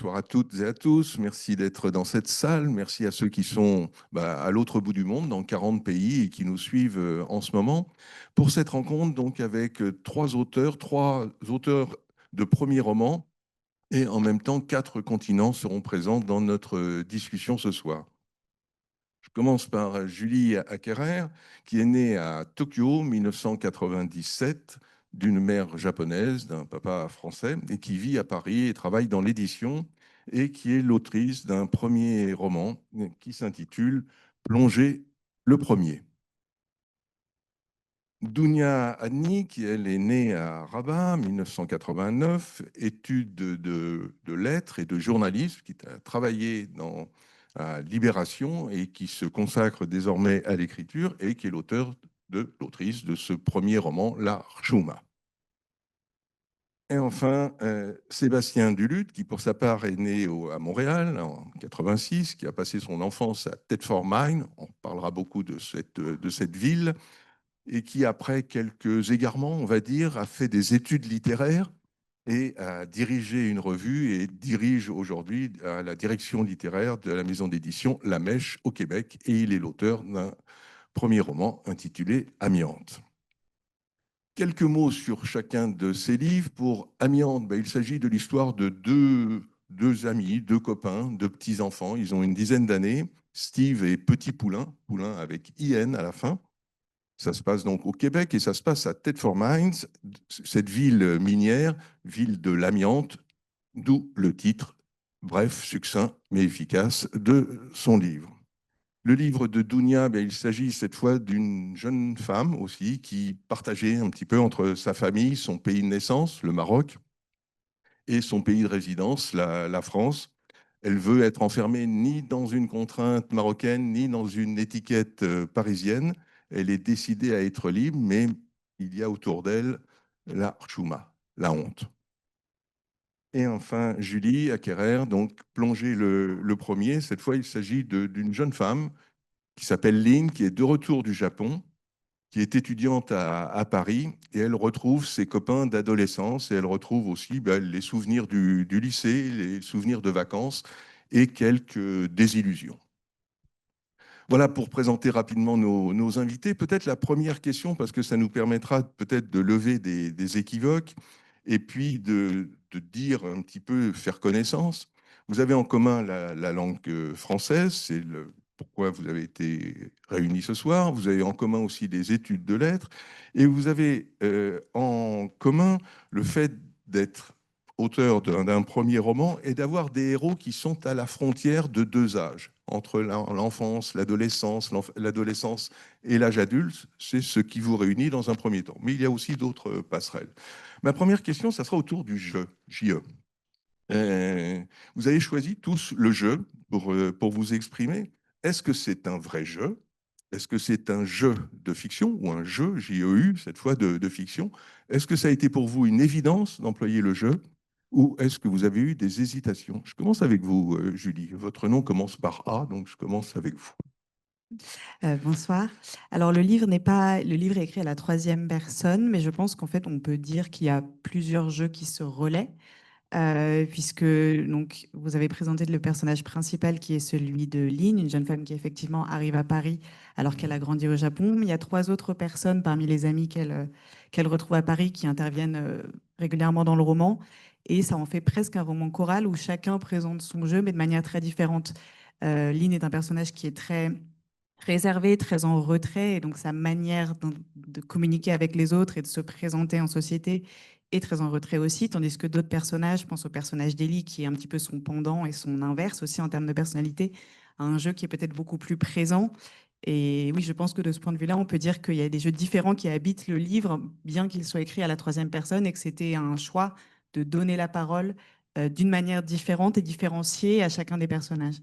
bonsoir à toutes et à tous. Merci d'être dans cette salle. Merci à ceux qui sont à l'autre bout du monde, dans 40 pays, et qui nous suivent en ce moment. Pour cette rencontre, donc, avec trois auteurs de premiers romans, et en même temps, 4 continents seront présents dans notre discussion ce soir. Je commence par Julie Akerer, qui est née à Tokyo en 1997, d'une mère japonaise, d'un papa français, et qui vit à Paris et travaille dans l'édition, et qui est l'autrice d'un premier roman qui s'intitule Plonger le premier. Dounia Hadni, qui elle est née à Rabat en 1989, études de lettres et de journalisme, qui a travaillé à Libération et qui se consacre désormais à l'écriture et qui est l'autrice de ce premier roman, La Chouma. Et enfin, Sébastien Duluth, qui pour sa part est né à Montréal en 86, qui a passé son enfance à Thetford Mines, on parlera beaucoup de cette ville, et qui, après quelques égarements, on va dire, a fait des études littéraires et a dirigé une revue et dirige aujourd'hui la direction littéraire de la maison d'édition La Mèche au Québec. Et il est l'auteur d'un premier roman intitulé Amiante. Quelques mots sur chacun de ces livres. Pour Amiante, il s'agit de l'histoire de deux amis, deux copains, deux petits-enfants. Ils ont une dizaine d'années, Steve et Petit Poulain, Poulain avec IN à la fin. Ça se passe donc au Québec et ça se passe à Thetford Mines, cette ville minière, ville de l'amiante, d'où le titre, bref, succinct mais efficace, de son livre. Le livre de Dounia, il s'agit cette fois d'une jeune femme aussi qui partageait un petit peu entre sa famille, son pays de naissance, le Maroc, et son pays de résidence, la France. Elle veut être enfermée ni dans une contrainte marocaine, ni dans une étiquette parisienne. Elle est décidée à être libre, mais il y a autour d'elle la chouma, la honte. Et enfin, Julie Akerer, donc plongée le premier. Cette fois, il s'agit d'une jeune femme qui s'appelle Lynn, qui est de retour du Japon, qui est étudiante à Paris, et elle retrouve ses copains d'adolescence, et elle retrouve aussi les souvenirs du lycée, les souvenirs de vacances, et quelques désillusions. Voilà pour présenter rapidement nos invités. Peut-être la première question, parce que ça nous permettra peut-être de lever des équivoques, et puis de dire un petit peu, faire connaissance. Vous avez en commun la langue française, c'est pourquoi vous avez été réunis ce soir. Vous avez en commun aussi des études de lettres, et vous avez en commun le fait d'être auteur d'un premier roman et d'avoir des héros qui sont à la frontière de deux âges, entre l'enfance, l'adolescence et l'âge adulte. C'est ce qui vous réunit dans un premier temps. Mais il y a aussi d'autres passerelles. Ma première question, ça sera autour du jeu, JE. Vous avez choisi tous le jeu pour vous exprimer. Est-ce que c'est un vrai jeu? Est-ce que c'est un jeu de fiction ou un jeu, JEU, cette fois de fiction? Est-ce que ça a été pour vous une évidence d'employer le jeu ou est-ce que vous avez eu des hésitations? Je commence avec vous, Julie. Votre nom commence par A, donc je commence avec vous. Bonsoir. Alors le livre est écrit à la troisième personne, mais je pense qu'en fait on peut dire qu'il y a plusieurs jeux qui se relaient, puisque donc vous avez présenté le personnage principal qui est celui de Lynn, une jeune femme qui effectivement arrive à Paris alors qu'elle a grandi au Japon. Mais il y a trois autres personnes parmi les amis qu'elle retrouve à Paris qui interviennent régulièrement dans le roman, et ça en fait presque un roman choral où chacun présente son jeu mais de manière très différente. Lynn est un personnage qui est très réservé, très en retrait, et donc sa manière de communiquer avec les autres et de se présenter en société est très en retrait aussi, tandis que d'autres personnages, je pense au personnage d'Ellie, qui est un petit peu son pendant et son inverse aussi en termes de personnalité, a un jeu qui est peut-être beaucoup plus présent. Et oui, je pense que de ce point de vue-là, on peut dire qu'il y a des jeux différents qui habitent le livre, bien qu'il soit écrit à la troisième personne, et que c'était un choix de donner la parole d'une manière différente et différenciée à chacun des personnages.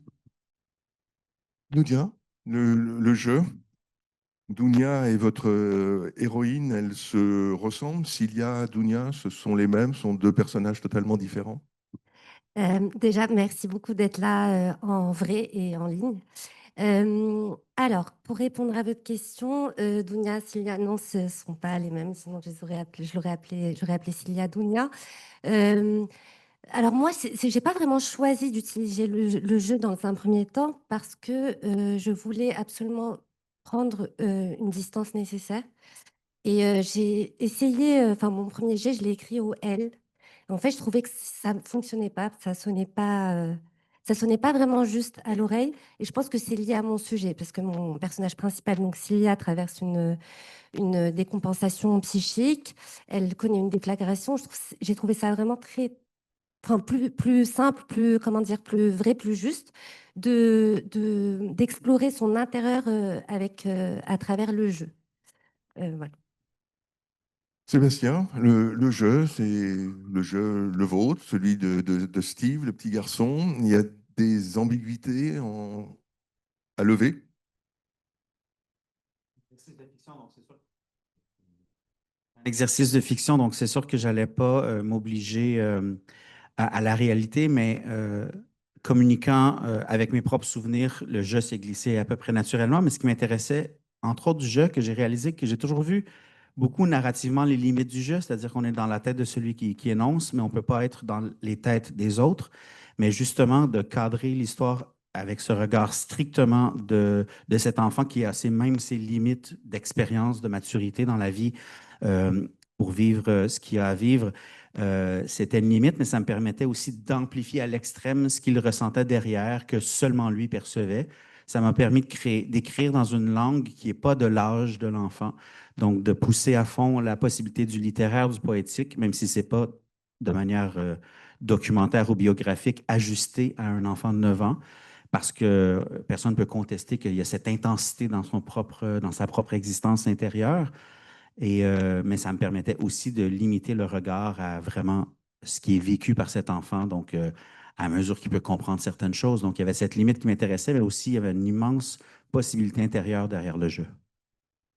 Dounia, le jeu. Dounia et votre héroïne, elles se ressemblent. Cilia, Dounia, ce sont les mêmes, sont deux personnages totalement différents. Déjà, merci beaucoup d'être là en vrai et en ligne. Alors, pour répondre à votre question, Dounia, Cilia, non, ce ne sont pas les mêmes, sinon je l'aurais appelé Cilia Dounia. Euh, Alors moi, j'ai pas vraiment choisi d'utiliser le jeu dans un premier temps parce que je voulais absolument prendre une distance nécessaire. Et j'ai essayé, enfin mon premier jet, je l'ai écrit au L. En fait, je trouvais que ça ne fonctionnait pas, ça sonnait pas vraiment juste à l'oreille. Et je pense que c'est lié à mon sujet, parce que mon personnage principal, donc Cilia, traverse une décompensation psychique. Elle connaît une déflagration. J'ai trouvé ça vraiment très, enfin plus simple, plus comment dire, plus vrai, plus juste d'explorer son intérieur avec à travers le jeu. Voilà. Sébastien, le jeu, c'est le jeu, le vôtre, celui de Steve, le petit garçon. Il y a des ambiguïtés à lever. Un exercice de fiction, donc c'est sûr que j'allais pas m'obliger à la réalité, mais communiquant avec mes propres souvenirs, le jeu s'est glissé à peu près naturellement. Mais ce qui m'intéressait, entre autres du jeu, que j'ai réalisé que j'ai toujours vu beaucoup narrativement les limites du jeu, c'est-à-dire qu'on est dans la tête de celui qui énonce, mais on ne peut pas être dans les têtes des autres. Mais justement, de cadrer l'histoire avec ce regard strictement de cet enfant qui a même ses limites d'expérience, de maturité dans la vie pour vivre ce qu'il a à vivre. C'était une limite, mais ça me permettait aussi d'amplifier à l'extrême ce qu'il ressentait derrière, que seulement lui percevait. Ça m'a permis d'écrire dans une langue qui n'est pas de l'âge de l'enfant. Donc, de pousser à fond la possibilité du littéraire, du poétique, même si ce n'est pas de manière documentaire ou biographique ajusté à un enfant de 9 ans, parce que personne ne peut contester qu'il y a cette intensité dans sa propre existence intérieure. Mais ça me permettait aussi de limiter le regard à vraiment ce qui est vécu par cet enfant, donc à mesure qu'il peut comprendre certaines choses. Donc, il y avait cette limite qui m'intéressait, mais aussi il y avait une immense possibilité intérieure derrière le jeu.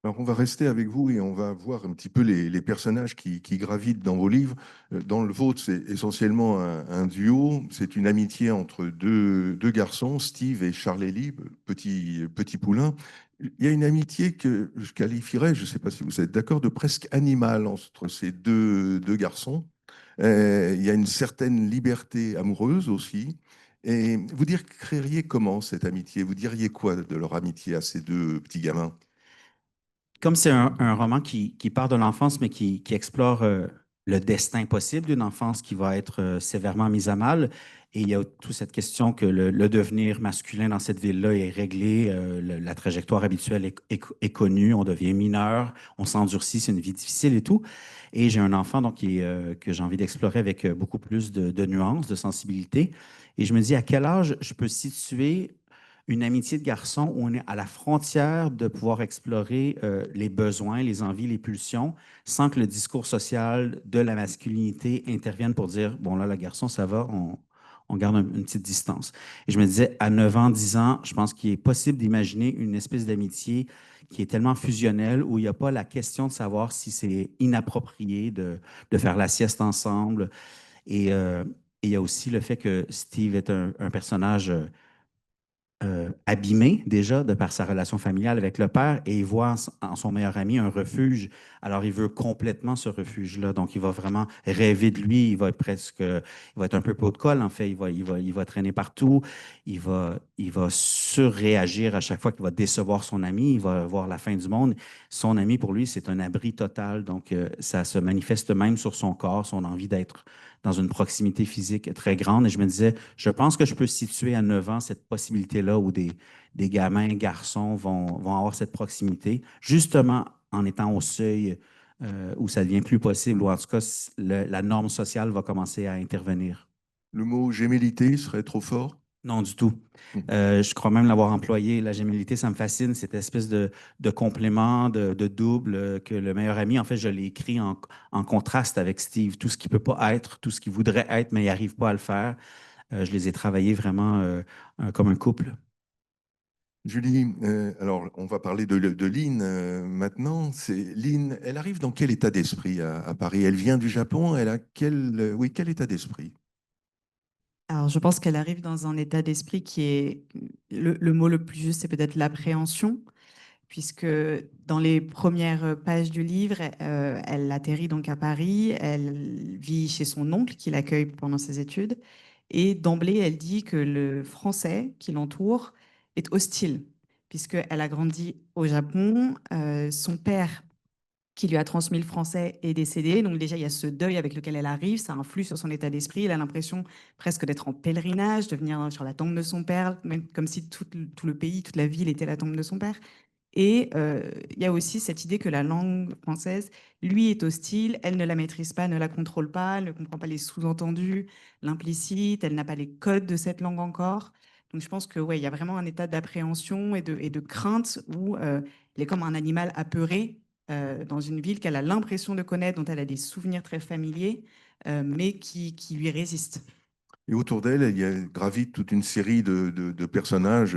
Alors, on va rester avec vous et on va voir un petit peu les personnages qui gravitent dans vos livres. Dans le vôtre, c'est essentiellement un duo. C'est une amitié entre deux garçons, Steve et Charles-Élie, petit poulain. Il y a une amitié que je qualifierais, je ne sais pas si vous êtes d'accord, de presque animale entre ces deux garçons. Il y a une certaine liberté amoureuse aussi. Et vous décririez comment cette amitié? Vous diriez quoi de leur amitié à ces deux petits gamins? Comme c'est un roman qui part de l'enfance, mais qui explore le destin possible d'une enfance qui va être sévèrement mise à mal. Et il y a toute cette question que le devenir masculin dans cette ville-là est réglé, la trajectoire habituelle est connue, on devient mineur, on s'endurcit, c'est une vie difficile et tout. Et j'ai un enfant donc, que j'ai envie d'explorer avec beaucoup plus de nuances, de sensibilité. Et je me dis, à quel âge je peux situer une amitié de garçon où on est à la frontière de pouvoir explorer les besoins, les envies, les pulsions, sans que le discours social de la masculinité intervienne pour dire, bon là, le garçon, ça va, on garde une petite distance. Et je me disais, à 9 ans, 10 ans, je pense qu'il est possible d'imaginer une espèce d'amitié qui est tellement fusionnelle, où il n'y a pas la question de savoir si c'est inapproprié de faire la sieste ensemble. Et il y a aussi le fait que Steve est un personnage abîmé déjà de par sa relation familiale avec le père et il voit en son meilleur ami un refuge. Alors, il veut complètement ce refuge-là. Donc, il va vraiment rêver de lui. Il va être un peu pot de colle, en fait. Il va traîner partout. Il va surréagir à chaque fois qu'il va décevoir son ami. Il va voir la fin du monde. Son ami, pour lui, c'est un abri total. Donc, ça se manifeste même sur son corps, son envie d'être dans une proximité physique très grande. Et je me disais, je pense que je peux situer à 9 ans cette possibilité-là où des gamins, garçons vont avoir cette proximité, justement en étant au seuil où ça devient plus possible, ou en tout cas, la norme sociale va commencer à intervenir. Le mot gémellité serait trop fort? Non, du tout. Je crois même l'avoir employé. La gémellité, ça me fascine, cette espèce de complément, de double que le meilleur ami, en fait, je l'ai écrit en contraste avec Steve. Tout ce qu'il ne peut pas être, tout ce qu'il voudrait être, mais il n'arrive pas à le faire. Je les ai travaillés vraiment comme un couple. Julie, alors on va parler de Lynn maintenant. Lynn, elle arrive dans quel état d'esprit à Paris? Elle vient du Japon, elle a oui, quel état d'esprit? Alors, je pense qu'elle arrive dans un état d'esprit qui est, le mot le plus juste, c'est peut-être l'appréhension, puisque dans les premières pages du livre, elle atterrit donc à Paris, elle vit chez son oncle qui l'accueille pendant ses études, et d'emblée, elle dit que le français qui l'entoure est hostile, puisqu'elle a grandi au Japon, son père qui lui a transmis le français est décédé. Donc déjà, il y a ce deuil avec lequel elle arrive, ça influe sur son état d'esprit. Elle a l'impression presque d'être en pèlerinage, de venir sur la tombe de son père, même comme si tout le pays, toute la ville était la tombe de son père. Et il y a aussi cette idée que la langue française, lui, est hostile, elle ne la maîtrise pas, ne la contrôle pas, elle ne comprend pas les sous-entendus, l'implicite, elle n'a pas les codes de cette langue encore. Donc je pense que ouais, il y a vraiment un état d'appréhension et de crainte où elle est comme un animal apeuré dans une ville qu'elle a l'impression de connaître, dont elle a des souvenirs très familiers, mais qui lui résistent. Et autour d'elle, gravite toute une série de personnages.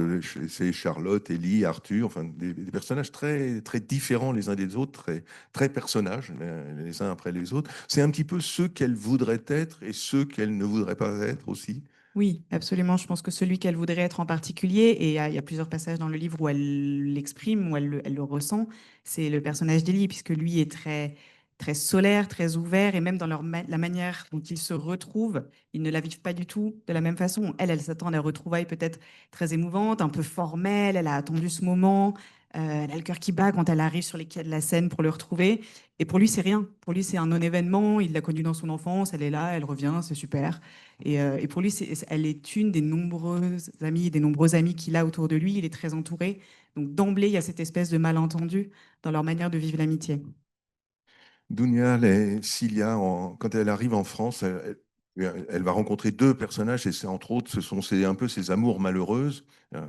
C'est Charlotte, Ellie, Arthur, enfin des personnages très, très différents les uns des autres, très personnages les uns après les autres. C'est un petit peu ceux qu'elle voudrait être et ceux qu'elle ne voudrait pas être aussi. Oui, absolument. Je pense que celui qu'elle voudrait être en particulier, et il y a plusieurs passages dans le livre où elle l'exprime, où elle le ressent, c'est le personnage d'Élie, puisque lui est très, très solaire, très ouvert, et même dans la manière dont ils se retrouvent, ils ne la vivent pas du tout de la même façon. Elle s'attend à des retrouvailles peut-être très émouvantes, un peu formelles, elle a attendu ce moment, elle a le cœur qui bat quand elle arrive sur les quais de la Seine pour le retrouver, et pour lui, c'est rien. Pour lui, c'est un non-événement, il l'a connue dans son enfance, elle est là, elle revient, c'est super. Et pour lui, elle est une des nombreuses amies, des nombreux amis qu'il a autour de lui. Il est très entouré. Donc d'emblée, il y a cette espèce de malentendu dans leur manière de vivre l'amitié. Dunia et Cilia, quand elle arrive en France, elle va rencontrer deux personnages et c'est entre autres, c'est un peu ses amours malheureuses.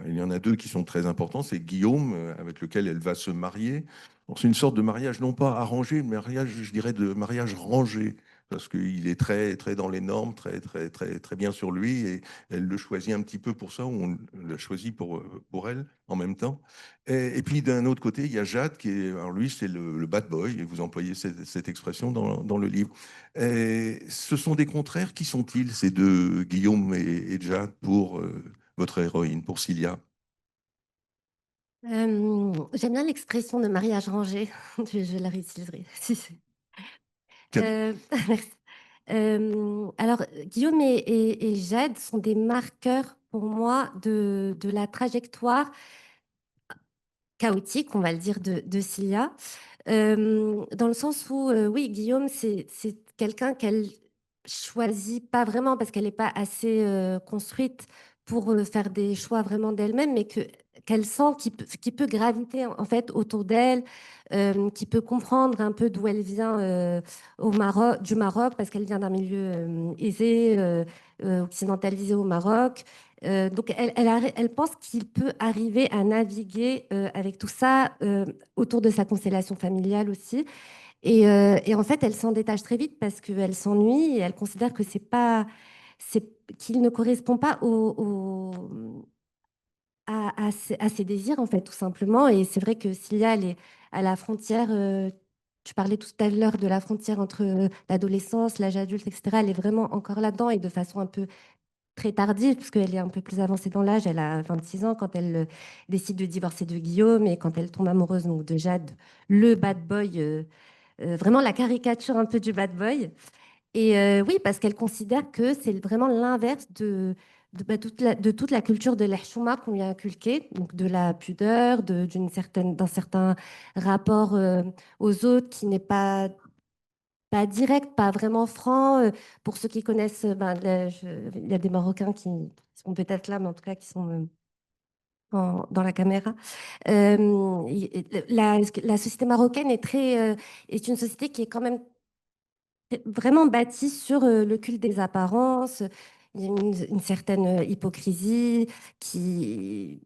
Il y en a deux qui sont très importants. C'est Guillaume, avec lequel elle va se marier. Bon, c'est une sorte de mariage non pas arrangé, mais mariage, je dirais, de mariage rangé. Parce qu'il est très, très dans les normes, très, très, très, très bien sur lui, et elle le choisit un petit peu pour ça, ou on l'a choisi pour elle en même temps. Et puis d'un autre côté, il y a Jade qui est, alors lui, c'est le bad boy, et vous employez cette expression dans le livre. Et ce sont des contraires. Qui sont-ils, ces deux, Guillaume et Jade, pour votre héroïne, pour Cilia? J'aime bien l'expression de mariage rangé. Je la réutiliserai. Euh, merci. Alors, Guillaume et Jade sont des marqueurs pour moi de la trajectoire chaotique, on va le dire, de Cilia. Dans le sens où, oui, Guillaume, c'est quelqu'un qu'elle choisit pas vraiment parce qu'elle n'est pas assez construite pour faire des choix vraiment d'elle-même, mais qu'elle sent qui peut graviter en fait autour d'elle, qui peut comprendre un peu d'où elle vient du Maroc, parce qu'elle vient d'un milieu aisé, occidentalisé au Maroc. Donc, elle pense qu'il peut arriver à naviguer avec tout ça autour de sa constellation familiale aussi. Et en fait, elle s'en détache très vite parce qu'elle s'ennuie et elle considère que c'est, qu'il ne correspond pas à ses désirs, en fait, tout simplement. Et c'est vrai que Cilia, elle est à la frontière. Tu parlais tout à l'heure de la frontière entre l'adolescence, l'âge adulte, etc. Elle est vraiment encore là-dedans et de façon un peu très tardive, puisqu'elle est un peu plus avancée dans l'âge. Elle a 26 ans quand elle décide de divorcer de Guillaume et quand elle tombe amoureuse donc, de Jade, le bad boy, vraiment la caricature un peu du bad boy. Et oui, parce qu'elle considère que c'est vraiment l'inverse de toute la culture de l'Hchouma qu'on lui a inculquée, donc de la pudeur, d'un certain rapport aux autres qui n'est pas direct, pas vraiment franc. Pour ceux qui connaissent, ben, il y a des Marocains qui sont peut-être là, mais en tout cas qui sont dans la caméra. La société marocaine est une société qui est quand même vraiment bâtie sur le culte des apparences. Il y a une certaine hypocrisie qui,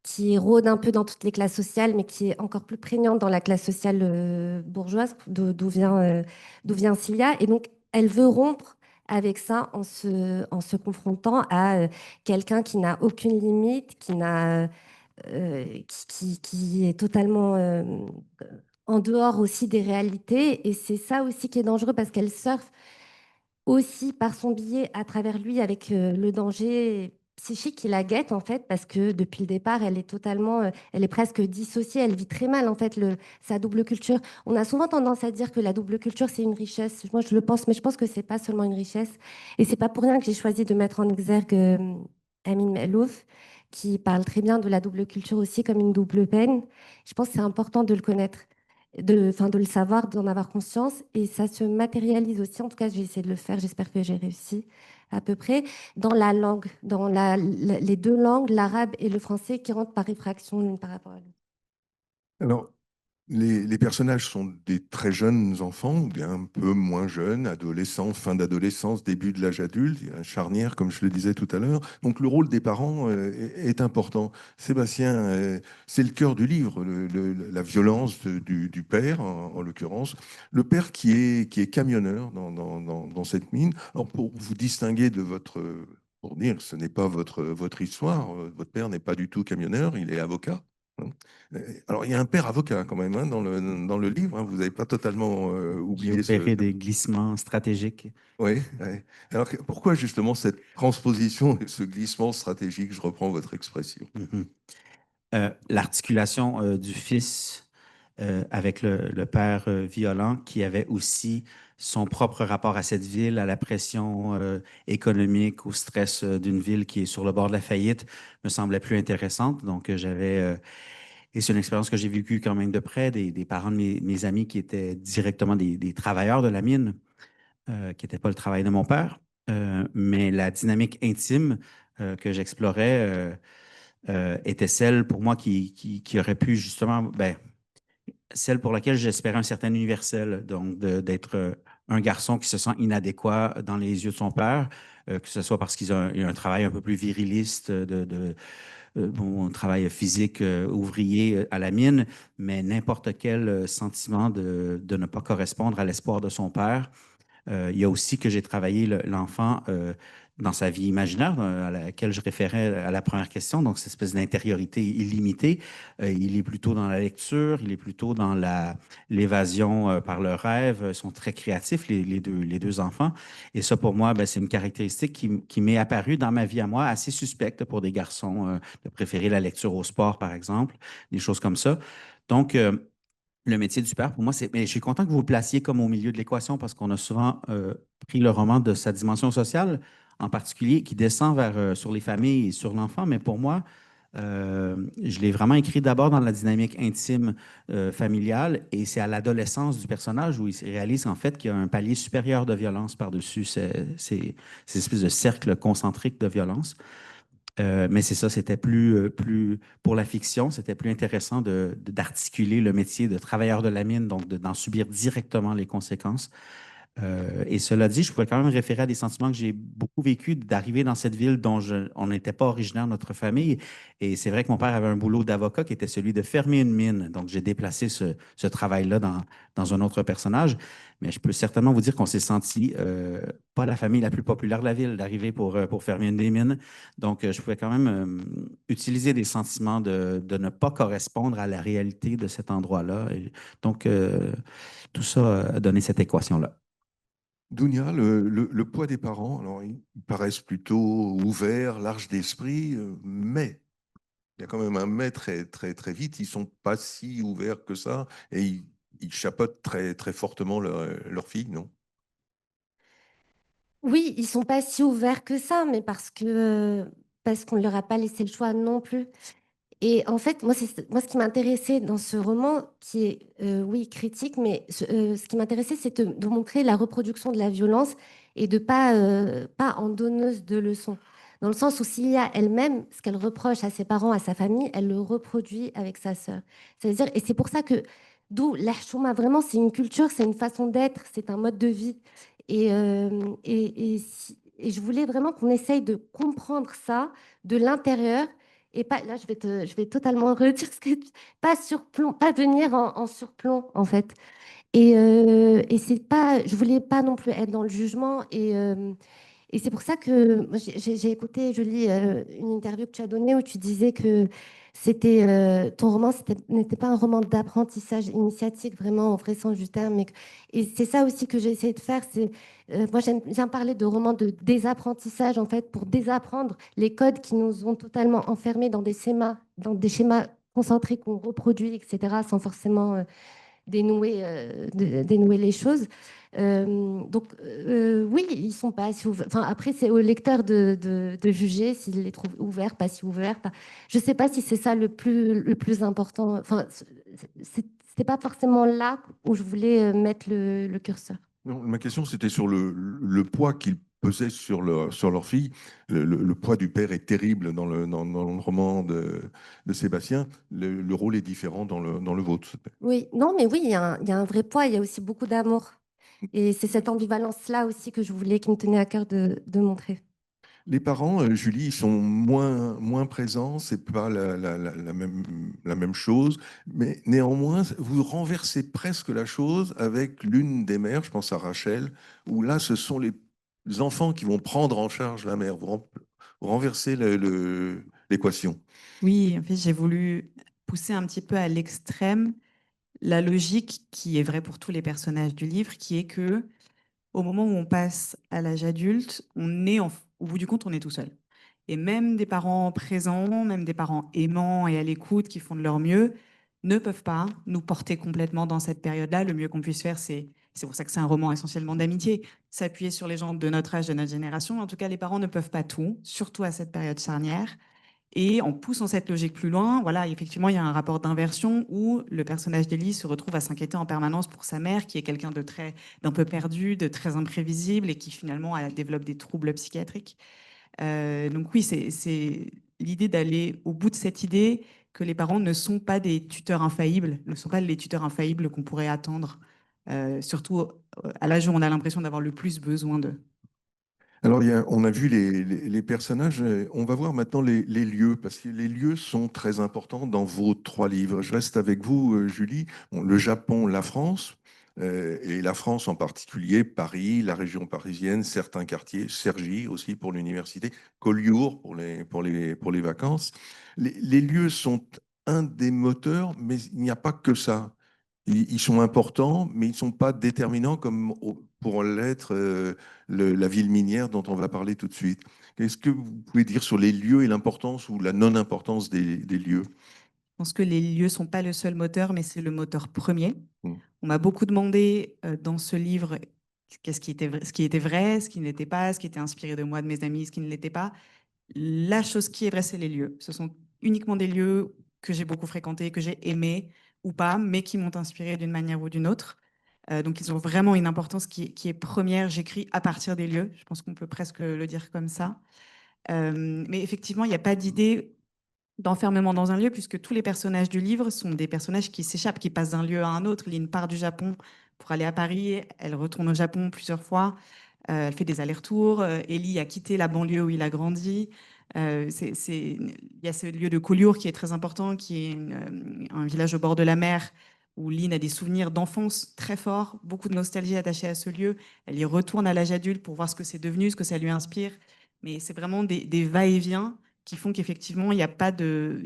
qui rôde un peu dans toutes les classes sociales, mais qui est encore plus prégnante dans la classe sociale bourgeoise, d'où vient Cilia. Et donc, elle veut rompre avec ça en se confrontant à quelqu'un qui n'a aucune limite, qui est totalement en dehors aussi des réalités. Et c'est ça aussi qui est dangereux parce qu'elle surfe aussi par son biais à travers lui avec le danger psychique qui la guette, en fait, parce que depuis le départ, elle est totalement, elle est presque dissociée, elle vit très mal, en fait, sa double culture. On a souvent tendance à dire que la double culture, c'est une richesse. Moi, je le pense, mais je pense que c'est pas seulement une richesse. Et c'est pas pour rien que j'ai choisi de mettre en exergue Amin Maalouf, qui parle très bien de la double culture aussi comme une double peine. Je pense que c'est important de le connaître, enfin, de le savoir, d'en avoir conscience. Et ça se matérialise aussi. En tout cas, j'ai essayé de le faire. J'espère que j'ai réussi à peu près dans la langue, dans les deux langues, l'arabe et le français, qui rentrent par effraction l'une par rapport à l'autre. Alors, les personnages sont des très jeunes enfants, ou bien un peu moins jeunes, adolescents, fin d'adolescence, début de l'âge adulte, il y a une charnière, comme je le disais tout à l'heure. Donc le rôle des parents est important. Sébastien, c'est le cœur du livre, la violence du père, en l'occurrence. Le père qui est camionneur dans cette mine. Alors pour vous distinguer de votre... Pour dire, ce n'est pas votre histoire, votre père n'est pas du tout camionneur, il est avocat. Alors, il y a un père avocat quand même, hein, dans le livre, hein. Vous n'avez pas totalement J'ai oublié ce... opéré des glissements stratégiques. Oui, ouais. Alors, pourquoi justement cette transposition et ce glissement stratégique? Je reprends votre expression. Mhm. L'articulation du fils avec le père violent qui avait aussi son propre rapport à cette ville, à la pression économique, au stress d'une ville qui est sur le bord de la faillite, me semblait plus intéressante. Donc, et c'est une expérience que j'ai vécue quand même de près, des parents de mes amis qui étaient directement des travailleurs de la mine, qui n'était pas le travail de mon père. Mais la dynamique intime que j'explorais était celle pour moi qui aurait pu justement, ben, celle pour laquelle j'espérais un certain universel, donc d'être un garçon qui se sent inadéquat dans les yeux de son père, que ce soit parce qu'il a un travail un peu plus viriliste, bon, un travail physique ouvrier à la mine, mais n'importe quel sentiment de ne pas correspondre à l'espoir de son père. Il y a aussi que j'ai travaillé l'enfant dans sa vie imaginaire, à laquelle je référais à la première question, donc cette espèce d'intériorité illimitée. Il est plutôt dans la lecture, il est plutôt dans l'évasion par le rêve. Ils sont très créatifs, les deux enfants. Et ça, pour moi, ben, c'est une caractéristique qui m'est apparue dans ma vie à moi, assez suspecte pour des garçons, de préférer la lecture au sport, par exemple, des choses comme ça. Donc, le métier du père, pour moi, c'est. Mais je suis content que vous le placiez comme au milieu de l'équation parce qu'on a souvent pris le roman de sa dimension sociale, en particulier, qui descend sur les familles et sur l'enfant. Mais pour moi, je l'ai vraiment écrit d'abord dans la dynamique intime familiale et c'est à l'adolescence du personnage où il se réalise en fait qu'il y a un palier supérieur de violence par-dessus ces espèces de cercles concentriques de violence. Mais c'est ça, c'était pour la fiction, c'était plus intéressant d'articuler le métier de travailleur de la mine, donc d'en subir directement les conséquences. Et cela dit, je pourrais quand même référer à des sentiments que j'ai beaucoup vécu d'arriver dans cette ville dont on n'était pas originaire, notre famille. Et c'est vrai que mon père avait un boulot d'avocat qui était celui de fermer une mine. Donc, j'ai déplacé ce travail-là dans un autre personnage. Mais je peux certainement vous dire qu'on s'est senti pas la famille la plus populaire de la ville d'arriver pour fermer une des mines. Donc, je pouvais quand même utiliser des sentiments de ne pas correspondre à la réalité de cet endroit-là. Et donc, tout ça a donné cette équation-là. Dounia, le poids des parents, alors ils paraissent plutôt ouverts, larges d'esprit, mais il y a quand même un mais très, très, très vite. Ils sont pas si ouverts que ça et ils chapeautent très, très fortement leur fille, non? Oui, ils sont pas si ouverts que ça, mais parce qu'on ne leur a pas laissé le choix non plus. Et en fait, moi, ce qui m'intéressait dans ce roman, qui est, oui, critique, mais ce qui m'intéressait, c'est de montrer la reproduction de la violence et de pas en donneuse de leçons. Dans le sens où Cilia elle-même, ce qu'elle reproche à ses parents, à sa famille, elle le reproduit avec sa sœur. C'est-à-dire, et c'est pour ça que, d'où l'Ahchouma, vraiment, c'est une culture, c'est une façon d'être, c'est un mode de vie. Et je voulais vraiment qu'on essaye de comprendre ça de l'intérieur et pas, là, je vais totalement redire ce que pas surplomb, pas venir en surplomb, en fait. Et c'est pas, je voulais pas non plus être dans le jugement. Et c'est pour ça que moi, j'ai écouté, je lis une interview que tu as donnée où tu disais que ton roman n'était pas un roman d'apprentissage initiatique, vraiment au vrai sens du terme. Et c'est ça aussi que j'ai essayé de faire. Moi, j'aime parler de roman de désapprentissage, en fait, pour désapprendre les codes qui nous ont totalement enfermés dans des schémas concentrés qu'on reproduit, etc., sans forcément dénouer les choses. Oui, ils sont pas si ouverts. Enfin, après, c'est au lecteur de juger s'il les trouve ouverts, pas si ouverts. Je ne sais pas si c'est ça le plus important. Enfin, c'était pas forcément là où je voulais mettre le curseur. Non, ma question, c'était sur le poids qu'ils pesaient sur leur fille. Le poids du père est terrible dans le roman de Sébastien. Le rôle est différent dans le vôtre. Oui, non, mais oui, il y a un vrai poids, il y a aussi beaucoup d'amour. Et c'est cette ambivalence-là aussi que je voulais, qui me tenait à cœur de montrer. Les parents, Julie, ils sont moins présents, c'est pas la même chose, mais néanmoins, vous renversez presque la chose avec l'une des mères, je pense à Rachel, où là, ce sont les enfants qui vont prendre en charge la mère. Vous renversez l'équation. Oui, en fait, j'ai voulu pousser un petit peu à l'extrême la logique qui est vraie pour tous les personnages du livre, qui est que au moment où on passe à l'âge adulte, au bout du compte, on est tout seul. Et même des parents présents, même des parents aimants et à l'écoute qui font de leur mieux, ne peuvent pas nous porter complètement dans cette période-là. Le mieux qu'on puisse faire, c'est pour ça que c'est un roman essentiellement d'amitié, s'appuyer sur les gens de notre âge, de notre génération. En tout cas, les parents ne peuvent pas tout, surtout à cette période charnière. Et en poussant cette logique plus loin, voilà, effectivement, il y a un rapport d'inversion où le personnage d'Ellie se retrouve à s'inquiéter en permanence pour sa mère, qui est quelqu'un d'un peu perdu, de très imprévisible et qui finalement développe des troubles psychiatriques. Donc oui, c'est l'idée d'aller au bout de cette idée que les parents ne sont pas des tuteurs infaillibles, ne sont pas les tuteurs infaillibles qu'on pourrait attendre, surtout à l'âge où on a l'impression d'avoir le plus besoin d'eux. Alors, on a vu les personnages. On va voir maintenant les lieux, parce que les lieux sont très importants dans vos trois livres. Je reste avec vous, Julie. Bon, le Japon, la France, et la France en particulier, Paris, la région parisienne, certains quartiers, Cergy aussi pour l'université, Collioure pour les vacances. Les lieux sont un des moteurs, mais il n'y a pas que ça. Ils sont importants, mais ils ne sont pas déterminants comme pour l'être la ville minière dont on va parler tout de suite. Qu'est-ce que vous pouvez dire sur les lieux et l'importance ou la non-importance des lieux? Je pense que les lieux sont pas le seul moteur, mais c'est le moteur premier. Mm. On m'a beaucoup demandé dans ce livre ce qui était vrai, ce qui n'était pas, ce qui était inspiré de moi, de mes amis, ce qui ne l'était pas. La chose qui est vraie, c'est les lieux. Ce sont uniquement des lieux que j'ai beaucoup fréquentés, que j'ai aimés ou pas, mais qui m'ont inspiré d'une manière ou d'une autre. Donc, ils ont vraiment une importance qui est première. J'écris à partir des lieux. Je pense qu'on peut presque le dire comme ça. Mais effectivement, il n'y a pas d'idée d'enfermement dans un lieu, puisque tous les personnages du livre sont des personnages qui s'échappent, qui passent d'un lieu à un autre. Lynn part du Japon pour aller à Paris, elle retourne au Japon plusieurs fois, elle fait des allers-retours. Ellie a quitté la banlieue où il a grandi. Il y a ce lieu de Collioure qui est très important, qui est un village au bord de la mer, où Lynn a des souvenirs d'enfance très forts, beaucoup de nostalgie attachée à ce lieu. Elle y retourne à l'âge adulte pour voir ce que c'est devenu, ce que ça lui inspire. Mais c'est vraiment des va-et-vient qui font qu'effectivement, il n'y a pas de.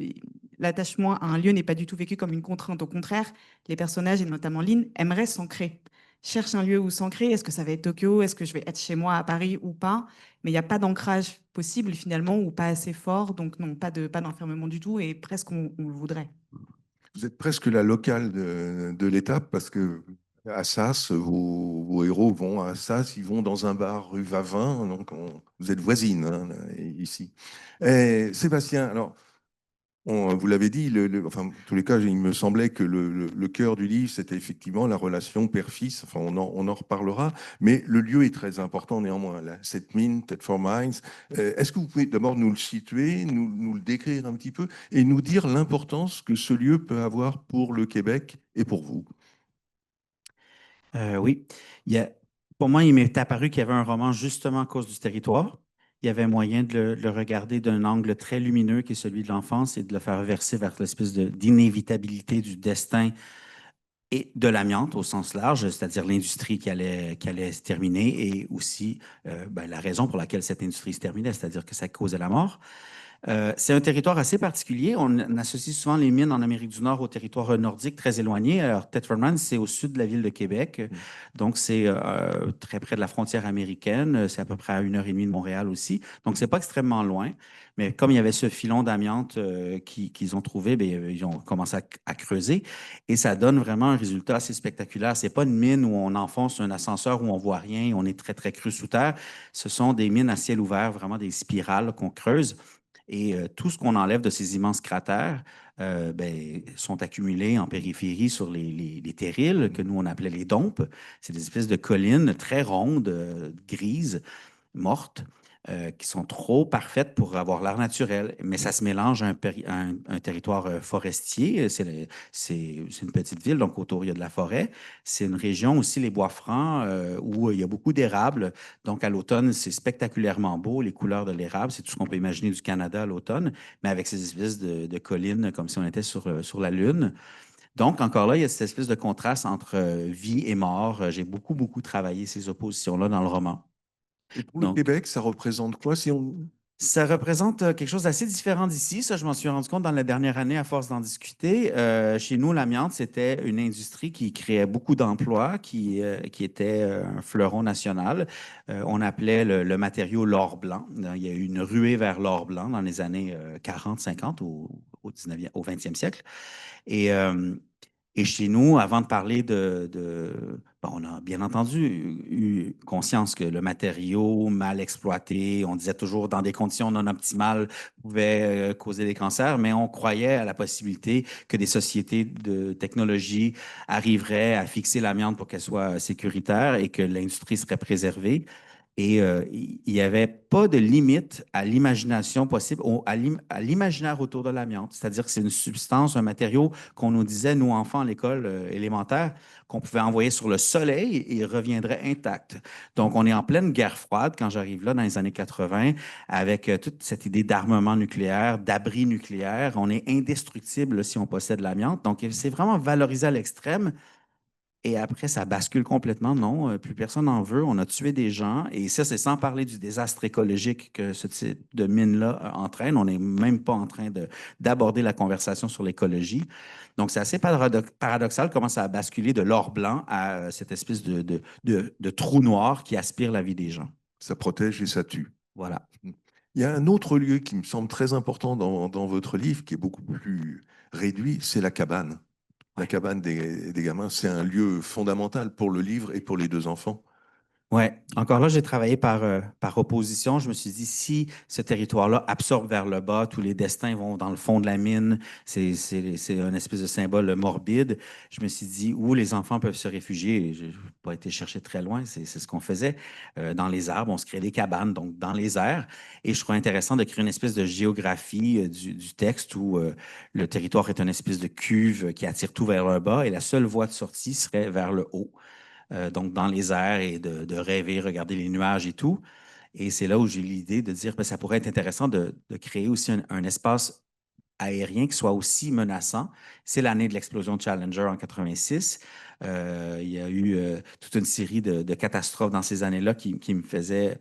L'attachement à un lieu n'est pas du tout vécu comme une contrainte. Au contraire, les personnages, et notamment Lynn, aimeraient s'ancrer. Cherche un lieu où s'ancrer. Est-ce que ça va être Tokyo? Est-ce que je vais être chez moi à Paris ou pas? Mais il n'y a pas d'ancrage possible finalement ou pas assez fort. Donc non, pas d'enfermement du tout et presque on le voudrait. Vous êtes presque la locale de l'étape parce que à Assas, vos héros vont à Assas, ils vont dans un bar rue Vavin, donc vous êtes voisine hein, ici. Et Sébastien, alors vous l'avez dit, enfin, en tous les cas, il me semblait que le cœur du livre, c'était effectivement la relation père-fils. Enfin, on en reparlera, mais le lieu est très important néanmoins. Là, cette mine, Thetford Mines. Est-ce que vous pouvez d'abord nous le situer, nous le décrire un petit peu et nous dire l'importance que ce lieu peut avoir pour le Québec et pour vous? Oui. Pour moi, il m'est apparu qu'il y avait un roman justement à cause du territoire. Il y avait moyen de le regarder d'un angle très lumineux qui est celui de l'enfance et de le faire verser vers l'espèce d'inévitabilité du destin et de l'amiante au sens large, c'est-à-dire l'industrie qui allait se terminer et aussi la raison pour laquelle cette industrie se terminait, c'est-à-dire que ça causait la mort. C'est un territoire assez particulier. On associe souvent les mines en Amérique du Nord au territoire nordique très éloigné. Alors, Tetrarman, c'est au sud de la ville de Québec. Donc, c'est très près de la frontière américaine. C'est à peu près à 1 heure et demie de Montréal aussi. Donc, c'est pas extrêmement loin. Mais comme il y avait ce filon d'amiante qu'ils ont trouvé, bien, ils ont commencé à creuser. Et ça donne vraiment un résultat assez spectaculaire. C'est pas une mine où on enfonce un ascenseur où on voit rien, on est très, très cru sous terre. Ce sont des mines à ciel ouvert, vraiment des spirales qu'on creuse. Et tout ce qu'on enlève de ces immenses cratères ben, sont accumulés en périphérie sur les terrils, que nous on appelait les dompes. C'est des espèces de collines très rondes, grises, mortes, qui sont trop parfaites pour avoir l'air naturel. Mais ça se mélange à un territoire forestier. C'est une petite ville, donc autour, il y a de la forêt. C'est une région aussi, les Bois-Francs, où il y a beaucoup d'érables. Donc, à l'automne, c'est spectaculairement beau, les couleurs de l'érable. C'est tout ce qu'on peut imaginer du Canada à l'automne, mais avec ces espèces de collines, comme si on était sur la Lune. Donc, encore là, il y a cette espèce de contraste entre vie et mort. J'ai beaucoup, beaucoup travaillé ces oppositions-là dans le roman. Et pour le Donc, Québec, ça représente quoi si on... ça représente quelque chose d'assez différent d'ici. Ça, je m'en suis rendu compte dans la dernière année à force d'en discuter. Chez nous, l'amiante, c'était une industrie qui créait beaucoup d'emplois, qui était un fleuron national. On appelait le matériau l'or blanc. Il y a eu une ruée vers l'or blanc dans les années 40, 50 au 19e, au 20e siècle. Et, euh, et chez nous, avant de parler bon, on a bien entendu eu conscience que le matériau mal exploité, on disait toujours dans des conditions non optimales, pouvait causer des cancers, mais on croyait à la possibilité que des sociétés de technologie arriveraient à fixer l'amiante pour qu'elle soit sécuritaire et que l'industrie serait préservée. Et il n'y avait pas de limite à l'imagination possible, à l'imaginaire autour de l'amiante. C'est-à-dire que c'est une substance, un matériau qu'on nous disait, nous, enfants, à l'école élémentaire, qu'on pouvait envoyer sur le soleil et il reviendrait intact. Donc, on est en pleine guerre froide quand j'arrive là dans les années 80 avec toute cette idée d'armement nucléaire, d'abri nucléaire. On est indestructible si on possède l'amiante. Donc, c'est vraiment valorisé à l'extrême. Et après, ça bascule complètement. Non, plus personne n'en veut. On a tué des gens. Et ça, c'est sans parler du désastre écologique que ce type de mine-là entraîne. On n'est même pas en train d'aborder la conversation sur l'écologie. Donc, c'est assez paradoxal comment ça a basculé de l'or blanc à cette espèce de trou noir qui aspire la vie des gens. Ça protège et ça tue. Voilà. Il y a un autre lieu qui me semble très important dans votre livre, qui est beaucoup plus réduit, c'est la cabane. La Ouais. cabane des gamins, c'est un lieu fondamental pour le livre et pour les deux enfants. Oui, encore là, j'ai travaillé par opposition. Je me suis dit, si ce territoire-là absorbe vers le bas, tous les destins vont dans le fond de la mine, c'est un espèce de symbole morbide. Je me suis dit, où les enfants peuvent se réfugier. Je n'ai pas été chercher très loin, c'est ce qu'on faisait. Dans les arbres, on se crée des cabanes, donc dans les airs. Et je trouve intéressant de créer une espèce de géographie du texte où le territoire est une espèce de cuve qui attire tout vers le bas et la seule voie de sortie serait vers le haut. Donc dans les airs et de rêver, regarder les nuages et tout. Et c'est là où j'ai eu l'idée de dire que ça pourrait être intéressant de créer aussi un espace aérien qui soit aussi menaçant. C'est l'année de l'explosion de Challenger en 86. Il y a eu toute une série de catastrophes dans ces années-là qui me faisaient,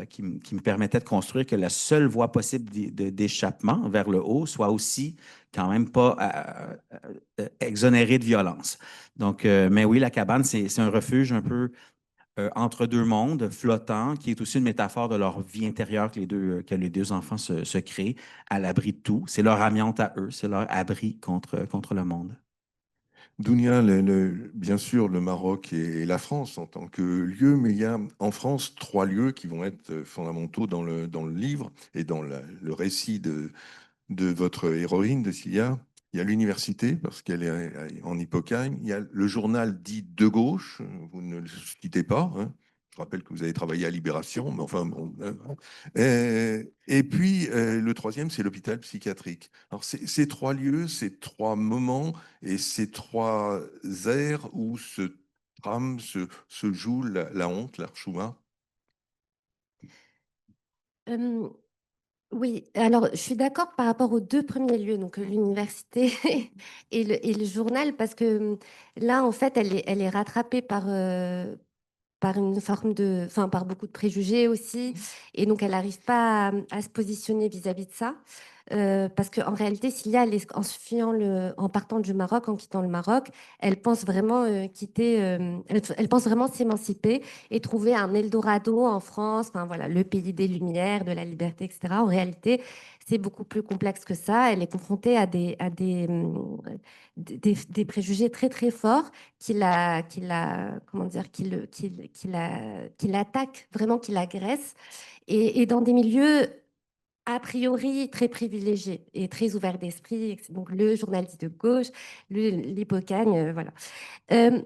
qui me permettaient de construire que la seule voie possible d'échappement vers le haut soit aussi quand même pas exonérée de violence. Donc, mais oui, la cabane, c'est un refuge un peu entre deux mondes, flottant, qui est aussi une métaphore de leur vie intérieure que les deux enfants se créent à l'abri de tout. C'est leur amiante à eux, c'est leur abri contre le monde. Dounia, bien sûr, le Maroc et la France en tant que lieu, mais il y a en France trois lieux qui vont être fondamentaux dans le livre et dans le récit de votre héroïne, de Cilia. Il y a l'université, parce qu'elle est en Hippocagne. Il y a le journal dit de gauche, vous ne le quittez pas, hein. Je rappelle que vous avez travaillé à Libération, mais enfin bon. Et puis, le troisième, c'est l'hôpital psychiatrique. Alors, ces trois lieux, ces trois moments et ces trois aires où se trame, se joue la honte, l'Archouma. Euh, oui, alors je suis d'accord par rapport aux deux premiers lieux, donc l'université et le journal, parce que là, en fait, elle est rattrapée par une forme de, enfin, par beaucoup de préjugés aussi. Et donc, elle n'arrive pas à se positionner vis-à-vis de ça. Parce qu'en réalité, Cilia, en se fuyant en partant du Maroc, en quittant le Maroc, elle pense vraiment elle pense vraiment s'émanciper et trouver un Eldorado en France, enfin voilà, le pays des Lumières, de la liberté, etc. En réalité, c'est beaucoup plus complexe que ça. Elle est confrontée à des préjugés très très forts comment dire, qui l'attaquent, vraiment, qui l'agressent, et dans des milieux a priori très privilégiés et très ouverts d'esprit. Donc le journaliste de gauche, l'hypocagne, voilà. Elle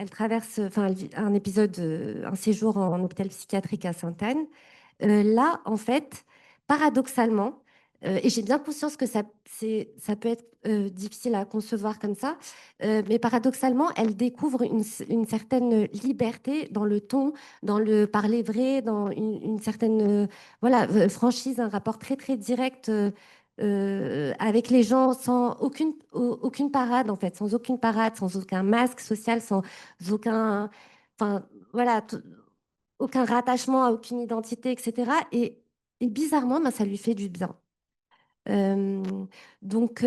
traverse, enfin, elle vit un épisode, un séjour en hôpital psychiatrique à Sainte-Anne. Là, en fait, paradoxalement, et j'ai bien conscience que ça peut être difficile à concevoir comme ça, mais paradoxalement, elle découvre une certaine liberté dans le ton, dans le parler vrai, dans une certaine voilà, franchise, un rapport très, très direct avec les gens, sans aucune parade, en fait, sans aucune parade, sans aucun masque social, sans aucun... Enfin, voilà, aucun rattachement à aucune identité, etc. Et bizarrement, ben, ça lui fait du bien. Euh, donc,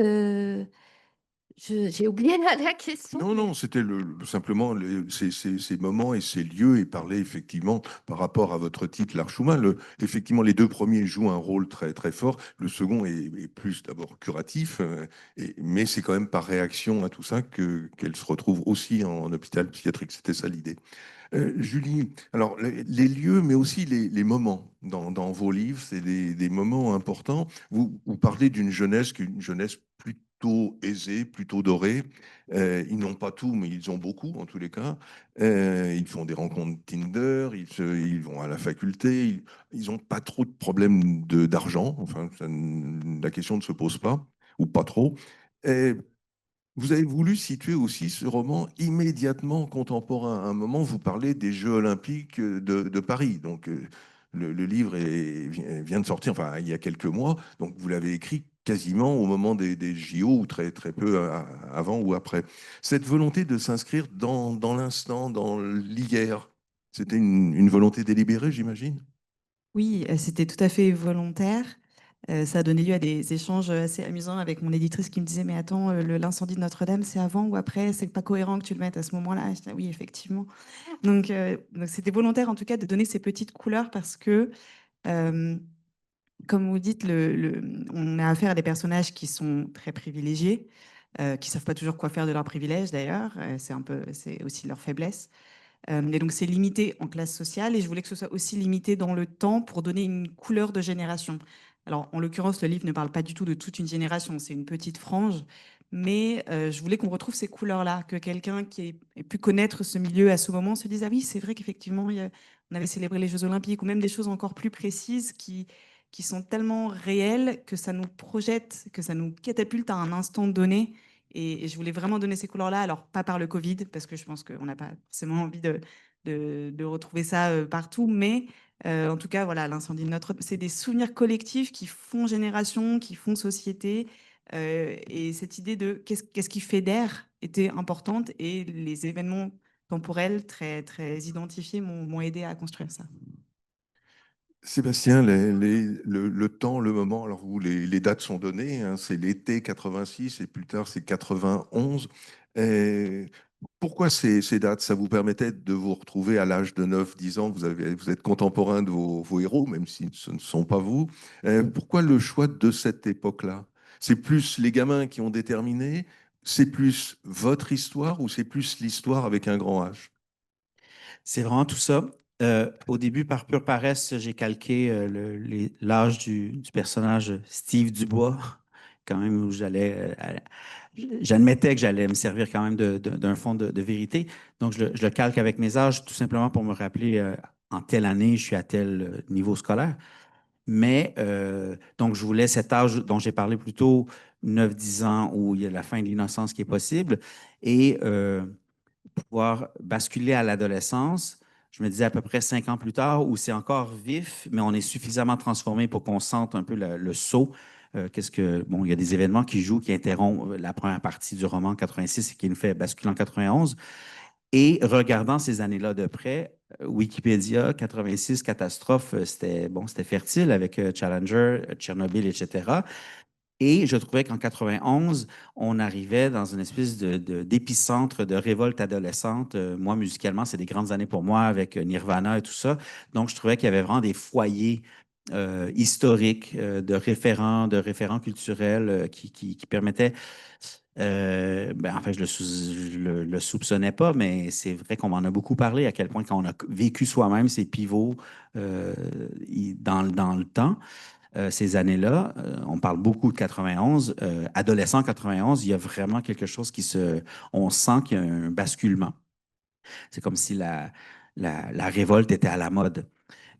j'ai oublié la question. Non, non, c'était simplement ces moments et ces lieux et parler effectivement par rapport à votre titre, l'art Schumann. Effectivement, les deux premiers jouent un rôle très, très fort. Le second est plus d'abord curatif, mais c'est quand même par réaction à tout ça qu'elle se retrouve aussi en hôpital psychiatrique. C'était ça l'idée. Julie, alors les lieux, mais aussi les moments dans vos livres, c'est des moments importants. Vous parlez d'une jeunesse plutôt aisée, plutôt dorée. Ils n'ont pas tout, mais ils ont beaucoup en tous les cas. Ils font des rencontres Tinder, ils vont à la faculté, ils n'ont pas trop de problèmes d'argent. Enfin, la question ne se pose pas, ou pas trop. Vous avez voulu situer aussi ce roman immédiatement contemporain. À un moment, vous parlez des Jeux Olympiques de Paris. Donc, le livre vient de sortir, enfin, il y a quelques mois. Donc, vous l'avez écrit quasiment au moment des JO, ou très, très peu avant ou après. Cette volonté de s'inscrire dans l'instant, dans l'hier, c'était une volonté délibérée, j'imagine? Oui, c'était tout à fait volontaire. Ça a donné lieu à des échanges assez amusants avec mon éditrice qui me disait, mais attends, l'incendie de Notre-Dame, c'est avant ou après? C'est pas cohérent que tu le mettes à ce moment-là. Je dis, ah oui, effectivement. Donc c'était volontaire en tout cas de donner ces petites couleurs parce que, euh, comme vous dites, on a affaire à des personnages qui sont très privilégiés, qui savent pas toujours quoi faire de leurs privilèges d'ailleurs. C'est aussi leur faiblesse. Et donc, c'est limité en classe sociale et je voulais que ce soit aussi limité dans le temps pour donner une couleur de génération. Alors, en l'occurrence, le livre ne parle pas du tout de toute une génération, c'est une petite frange, mais je voulais qu'on retrouve ces couleurs-là, que quelqu'un qui ait pu connaître ce milieu à ce moment se dise, ah oui, c'est vrai qu'effectivement, on avait célébré les Jeux Olympiques ou même des choses encore plus précises qui sont tellement réelles que ça nous projette, que ça nous catapulte à un instant donné et je voulais vraiment donner ces couleurs-là, alors pas par le Covid, parce que je pense qu'on n'a pas forcément envie de retrouver ça partout, mais en tout cas, voilà, l'incendie de Notre-Dame, c'est des souvenirs collectifs qui font génération, qui font société, et cette idée de qu'est-ce qui fédère était importante, et les événements temporels très, très identifiés m'ont aidé à construire ça. Sébastien, le temps, le moment, alors où les dates sont données, hein, c'est l'été 86 et plus tard c'est 91. Et pourquoi ces dates? Ça vous permettait de vous retrouver à l'âge de 9, 10 ans, vous êtes contemporain de vos héros, même si ce ne sont pas vous. Pourquoi le choix de cette époque-là? C'est plus les gamins qui ont déterminé, c'est plus votre histoire ou c'est plus l'histoire avec un grand H? C'est vraiment tout ça. Au début, par pure paresse, j'ai calqué l'âge du personnage Steve Dubois, quand même, où j'admettais que j'allais me servir quand même d'un fond de vérité. Donc, je le calque avec mes âges, tout simplement pour me rappeler en telle année, je suis à tel niveau scolaire. Mais, donc, je voulais cet âge dont j'ai parlé plus tôt, 9, 10 ans, où il y a la fin de l'innocence qui est possible. Et pouvoir basculer à l'adolescence, je me disais à peu près 5 ans plus tard, où c'est encore vif, mais on est suffisamment transformé pour qu'on sente un peu le saut. Bon, il y a des événements qui jouent, qui interrompent la première partie du roman 86 et qui nous fait basculer en 91. Et regardant ces années-là de près, Wikipédia, 86, catastrophe, c'était bon, c'était fertile avec Challenger, Tchernobyl, etc. Et je trouvais qu'en 91, on arrivait dans une espèce d'épicentre de révolte adolescente. Moi, musicalement, c'est des grandes années pour moi avec Nirvana et tout ça. Donc, je trouvais qu'il y avait vraiment des foyers historiques de référents culturels qui permettaient ben, en fait, je le soupçonnais pas, mais c'est vrai qu'on m'en a beaucoup parlé, à quel point quand on a vécu soi-même ces pivots dans le temps, ces années-là, on parle beaucoup de 91, adolescent 91, il y a vraiment quelque chose on sent qu'il y a un basculement. C'est comme si la révolte était à la mode.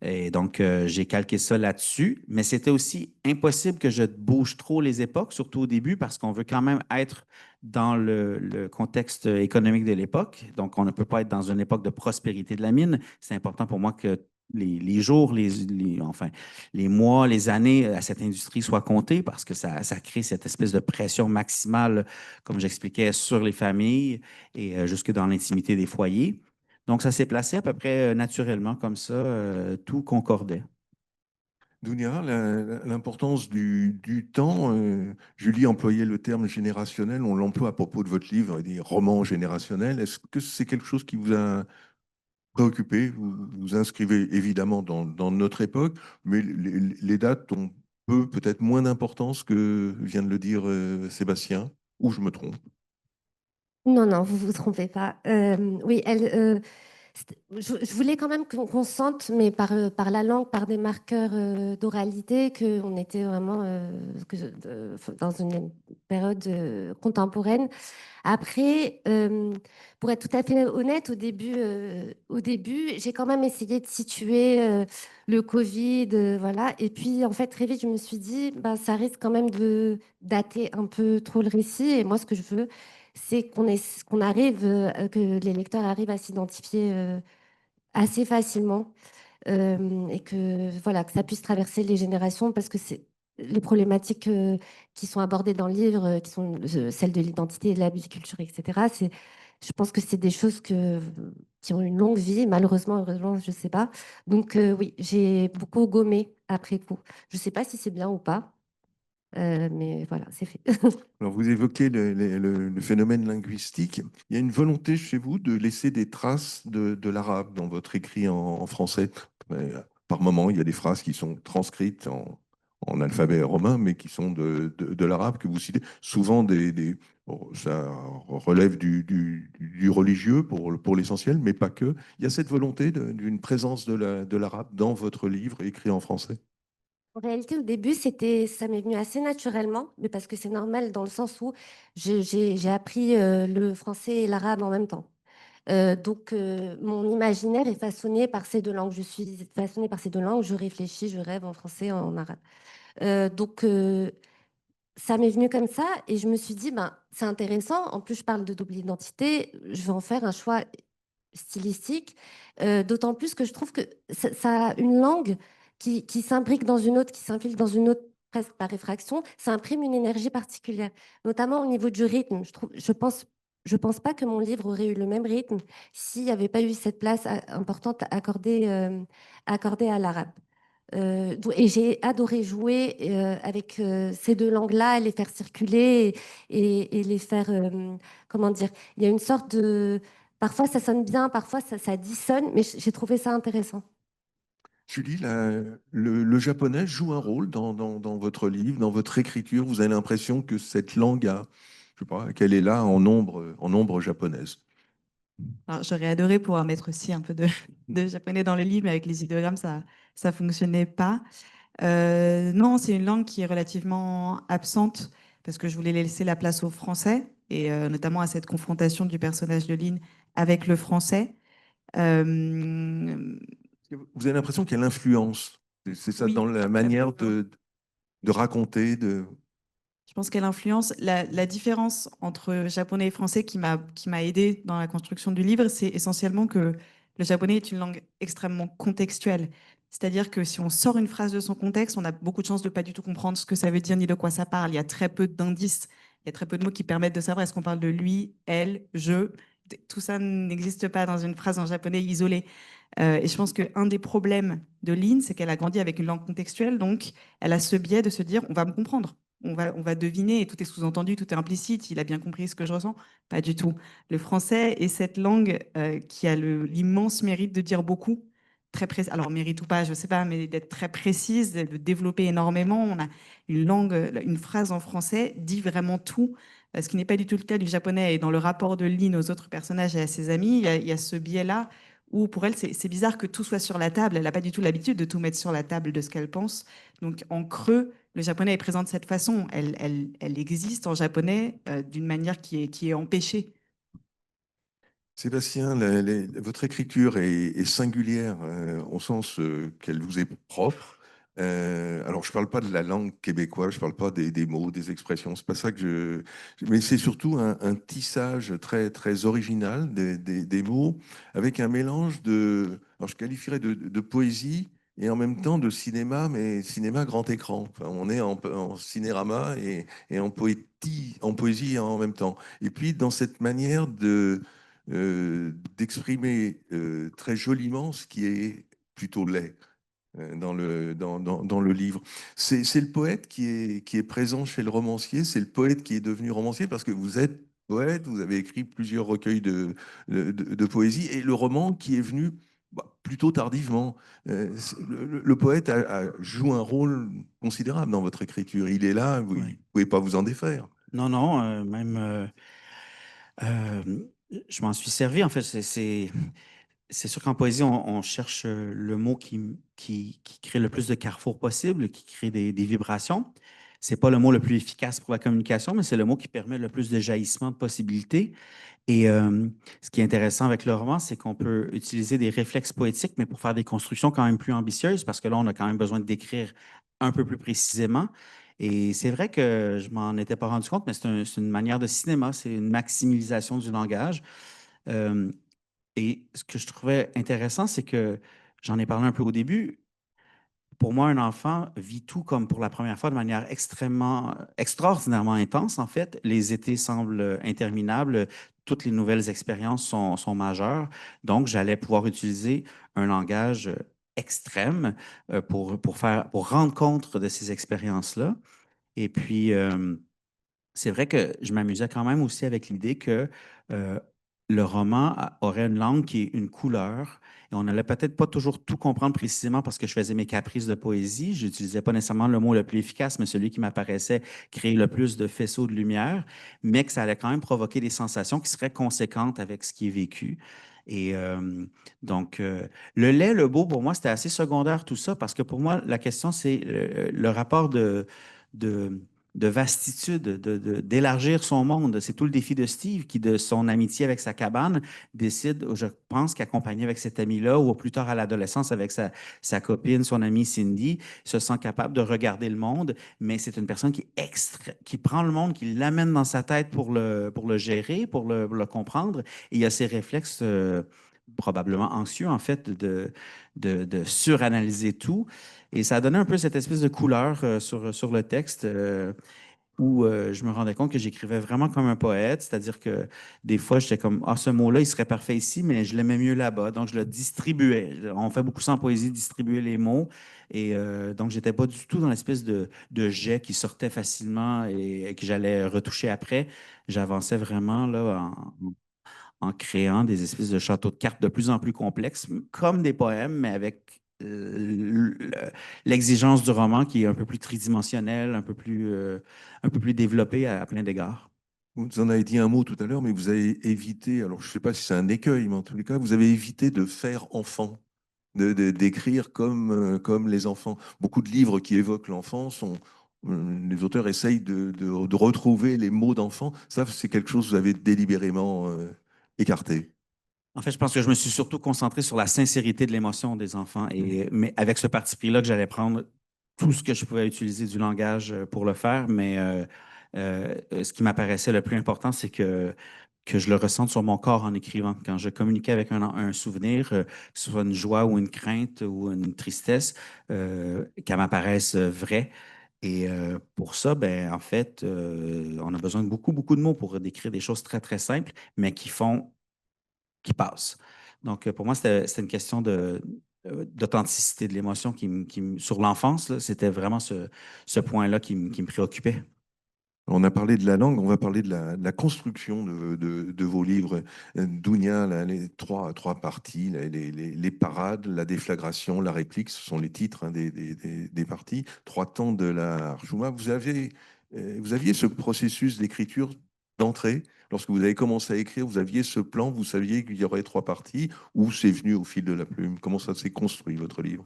Et donc, j'ai calqué ça là-dessus, mais c'était aussi impossible que je bouge trop les époques, surtout au début, parce qu'on veut quand même être dans le contexte économique de l'époque. Donc, on ne peut pas être dans une époque de prospérité de la mine. C'est important pour moi que les jours, enfin, les mois, les années à cette industrie soient comptés parce que ça crée cette espèce de pression maximale, comme j'expliquais, sur les familles et jusque dans l'intimité des foyers. Donc, ça s'est placé à peu près naturellement comme ça, tout concordait. Dounia, l'importance du temps, Julie employait le terme générationnel, on l'emploie à propos de votre livre, des romans générationnels. Est-ce que c'est quelque chose qui vous a préoccupé? Vous vous inscrivez évidemment dans notre époque, mais les dates ont peut-être moins d'importance que vient de le dire Sébastien, ou je me trompe? Non, non, vous vous trompez pas. Oui, je voulais quand même qu'on sente, mais par la langue, par des marqueurs d'oralité, qu'on était vraiment dans une période contemporaine. Après, pour être tout à fait honnête, au début, j'ai quand même essayé de situer le Covid, voilà. Et puis, en fait, très vite, je me suis dit, bah, ça risque quand même de dater un peu trop le récit. Et moi, ce que je veux, c'est qu'on arrive, que les lecteurs arrivent à s'identifier assez facilement et que voilà, que ça puisse traverser les générations parce que c'est les problématiques qui sont abordées dans le livre, qui sont celles de l'identité, de la biculture, etc. Je pense que c'est des choses qui ont une longue vie, malheureusement, heureusement, je ne sais pas. Donc oui, j'ai beaucoup gommé après coup. Je ne sais pas si c'est bien ou pas, mais voilà, c'est fait. Alors, vous évoquez le phénomène linguistique. Il y a une volonté chez vous de laisser des traces de l'arabe dans votre écrit en français. Par moment, il y a des phrases qui sont transcrites en alphabet romain, mais qui sont de l'arabe que vous citez. Souvent, bon, ça relève du religieux pour l'essentiel, mais pas que. Il y a cette volonté d'une présence de l'arabe dans votre livre écrit en français. En réalité, au début, ça m'est venu assez naturellement, mais parce que c'est normal dans le sens où j'ai appris le français et l'arabe en même temps. Donc, mon imaginaire est façonné par ces deux langues. Je suis façonnée par ces deux langues. Je réfléchis, je rêve en français, en arabe. Donc, ça m'est venu comme ça et je me suis dit, ben, c'est intéressant. En plus, je parle de double identité. Je vais en faire un choix stylistique. D'autant plus que je trouve que ça a une langue qui s'imbrique dans une autre, qui s'infiltre dans une autre presque par effraction. Ça imprime une énergie particulière, notamment au niveau du rythme. Je pense pas que mon livre aurait eu le même rythme s'il n'y avait pas eu cette place importante accordée à l'arabe. Et j'ai adoré jouer avec ces deux langues-là, les faire circuler et les faire, comment dire, il y a une sorte de... Parfois ça sonne bien, parfois ça dissonne, mais j'ai trouvé ça intéressant. Julie, le japonais joue un rôle dans votre livre, dans votre écriture. Vous avez l'impression que cette langue je sais pas, qu'elle est là en ombre japonaise. Alors, j'aurais adoré pouvoir mettre aussi un peu de japonais dans le livre, mais avec les idéogrammes, ça fonctionnait pas. Non, c'est une langue qui est relativement absente parce que je voulais laisser la place au français et notamment à cette confrontation du personnage de Lynn avec le français. Euh, Vous avez l'impression qu'il y a l'influence. C'est ça dans oui, la manière absolument. de raconter, de... Je pense qu'elle influence. La différence entre japonais et français qui m'a aidé dans la construction du livre, c'est essentiellement que le japonais est une langue extrêmement contextuelle. C'est-à-dire que si on sort une phrase de son contexte, on a beaucoup de chances de pas du tout comprendre ce que ça veut dire ni de quoi ça parle. Il y a très peu d'indices, il y a très peu de mots qui permettent de savoir est-ce qu'on parle de lui, elle, je. tout ça n'existe pas dans une phrase en japonais isolée. Et je pense qu'un des problèmes de Lynn, c'est qu'elle a grandi avec une langue contextuelle, donc elle a ce biais de se dire, on va me comprendre, on va deviner, et tout est sous-entendu, tout est implicite, il a bien compris ce que je ressens. Pas du tout. Le français est cette langue qui a l'immense mérite de dire beaucoup, très précis. Alors, mérite ou pas, je ne sais pas, mais d'être très précise, de développer énormément. On a une langue, une phrase en français dit vraiment tout, ce qui n'est pas du tout le cas du japonais. Et dans le rapport de Lynn aux autres personnages et à ses amis, il y a ce biais-là où pour elle, c'est bizarre que tout soit sur la table. Elle n'a pas du tout l'habitude de tout mettre sur la table de ce qu'elle pense. Donc, en creux, le japonais est présent de cette façon. Elle existe en japonais d'une manière qui est empêchée. Sébastien, votre écriture est singulière au sens qu'elle vous est propre. Alors, je ne parle pas de la langue québécoise, je ne parle pas des mots, des expressions, c'est pas ça que Mais c'est surtout un tissage très, très original des mots, avec un mélange de... Alors, je qualifierais de poésie et en même temps de cinéma, mais cinéma grand écran. Enfin, on est en cinérama et en poésie en même temps. Et puis, dans cette manière d'exprimer très joliment ce qui est plutôt laid dans le livre. C'est le poète qui est présent chez le romancier, c'est le poète qui est devenu romancier parce que vous êtes poète, vous avez écrit plusieurs recueils de poésie et le roman qui est venu plutôt tardivement. Le poète joue un rôle considérable dans votre écriture. Il est là, vous ne Oui. pouvez pas vous en défaire. Non, non, même je m'en suis servi. En fait, c'est sûr qu'en poésie, on cherche le mot qui crée le plus de carrefours possible, qui crée des vibrations. C'est pas le mot le plus efficace pour la communication, mais c'est le mot qui permet le plus de jaillissement de possibilités. Et ce qui est intéressant avec le roman, c'est qu'on peut utiliser des réflexes poétiques, mais pour faire des constructions quand même plus ambitieuses, parce que là, on a quand même besoin de décrire un peu plus précisément. Et c'est vrai que je m'en étais pas rendu compte, mais c'est une manière de cinéma, c'est une maximisation du langage. Euh, et ce que je trouvais intéressant, c'est que j'en ai parlé un peu au début. Pour moi, un enfant vit tout comme pour la première fois de manière extraordinairement intense, en fait. Les étés semblent interminables. Toutes les nouvelles expériences sont majeures. Donc, j'allais pouvoir utiliser un langage extrême pour rendre compte de ces expériences-là. Et puis, c'est vrai que je m'amusais quand même aussi avec l'idée que euh, le roman aurait une langue qui est une couleur. Et on n'allait peut-être pas toujours tout comprendre précisément parce que je faisais mes caprices de poésie. Je n'utilisais pas nécessairement le mot le plus efficace, mais celui qui m'apparaissait créer le plus de faisceaux de lumière, mais que ça allait quand même provoquer des sensations qui seraient conséquentes avec ce qui est vécu. Et donc, le laid, le beau, pour moi, c'était assez secondaire tout ça parce que pour moi, la question, c'est le rapport de de vastitude, d'élargir son monde. C'est tout le défi de Steve qui, de son amitié avec sa cabane, décide, je pense, qu'accompagné avec cet ami-là, ou plus tard à l'adolescence avec sa copine, son amie Cindy, se sent capable de regarder le monde, mais c'est une personne qui prend le monde, qui l'amène dans sa tête pour le gérer, pour le comprendre. Et il y a ces réflexes probablement anxieux, en fait, de suranalyser tout. Et ça a donné un peu cette espèce de couleur sur le texte où je me rendais compte que j'écrivais vraiment comme un poète, c'est-à-dire que des fois, j'étais comme, ah, ce mot-là, il serait parfait ici, mais je l'aimais mieux là-bas. Donc, je le distribuais. On fait beaucoup ça en poésie, distribuer les mots. Et donc, j'étais pas du tout dans l'espèce de jet qui sortait facilement et que j'allais retoucher après. J'avançais vraiment là en créant des espèces de châteaux de cartes de plus en plus complexes, comme des poèmes, mais avec l'exigence du roman qui est un peu plus tridimensionnelle, un peu plus développée à plein d'égards. Vous en avez dit un mot tout à l'heure, mais vous avez évité, alors je ne sais pas si c'est un écueil, mais en tous les cas, vous avez évité de faire enfant, d'écrire comme les enfants. Beaucoup de livres qui évoquent l'enfance, les auteurs essayent de retrouver les mots d'enfant. Ça, c'est quelque chose que vous avez délibérément écarté. En fait, je pense que je me suis surtout concentré sur la sincérité de l'émotion des enfants, mais avec ce parti pris-là que j'allais prendre tout ce que je pouvais utiliser du langage pour le faire, mais ce qui m'apparaissait le plus important, c'est que je le ressente sur mon corps en écrivant. Quand je communiquais avec un souvenir, que ce soit une joie ou une crainte ou une tristesse, qu'elle m'apparaisse vrai. Et pour ça, ben, en fait, on a besoin de beaucoup, beaucoup de mots pour décrire des choses très, très simples, mais qui font qui passe. Donc, pour moi, c'était une question d'authenticité de l'émotion sur l'enfance, là, c'était vraiment ce point-là qui me préoccupait. On a parlé de la langue, on va parler de la construction de vos livres. Dounia, là, les trois parties, là, les parades, la déflagration, la réplique, ce sont les titres, hein, des parties. 3 temps de la Archouma. Vous aviez ce processus d'écriture d'entrée. Lorsque vous avez commencé à écrire, vous aviez ce plan, vous saviez qu'il y aurait 3 parties, ou c'est venu au fil de la plume? Comment ça s'est construit, votre livre?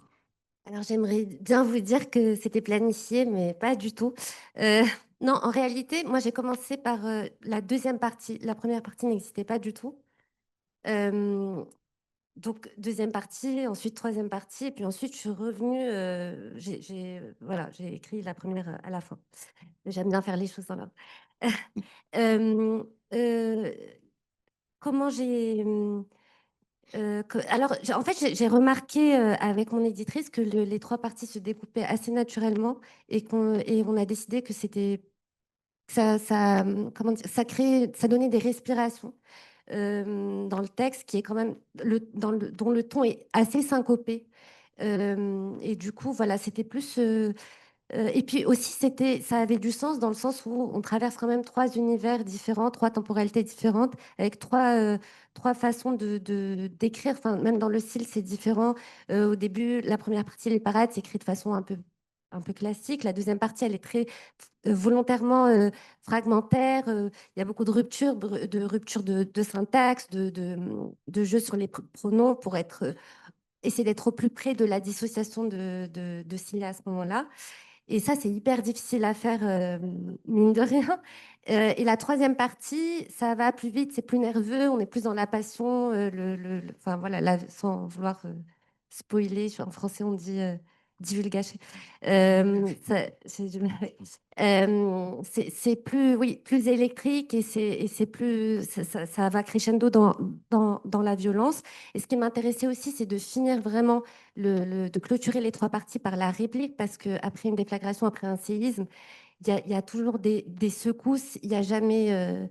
Alors, j'aimerais bien vous dire que c'était planifié, mais pas du tout. Euh, non, en réalité, moi, j'ai commencé par la deuxième partie. La première partie n'existait pas du tout. Euh, donc, deuxième partie, ensuite troisième partie, et puis ensuite, je suis revenue. Voilà, j'ai écrit la première à la fin. J'aime bien faire les choses dans l'ordre. Euh, euh, comment j'ai... alors, en fait, j'ai remarqué avec mon éditrice que les 3 parties se découpaient assez naturellement et on a décidé que c'était comment dire, ça donnait des respirations dans le texte qui est quand même dont le ton est assez syncopé. Et du coup, voilà, c'était plus. Et puis aussi, ça avait du sens dans le sens où on traverse quand même 3 univers différents, 3 temporalités différentes, avec trois façons d'écrire. Enfin, même dans le style, c'est différent. Au début, la première partie, les parades, c'est écrit de façon un peu classique. La deuxième partie, elle est très volontairement fragmentaire. Il y a beaucoup de ruptures de syntaxe, de jeux sur les pronoms pour essayer d'être au plus près de la dissociation de style à ce moment-là. Et ça, c'est hyper difficile à faire, mine de rien. Et la troisième partie, ça va plus vite, c'est plus nerveux, on est plus dans la passion. Enfin, voilà, sans vouloir spoiler, en français, on dit divulgacher. C'est plus, oui, plus électrique et c'est plus, ça va crescendo dans la violence. Et ce qui m'intéressait aussi, c'est de finir vraiment de clôturer les 3 parties par la réplique, parce qu'après une déflagration, après un séisme, il y a toujours des secousses, il n'y a jamais... à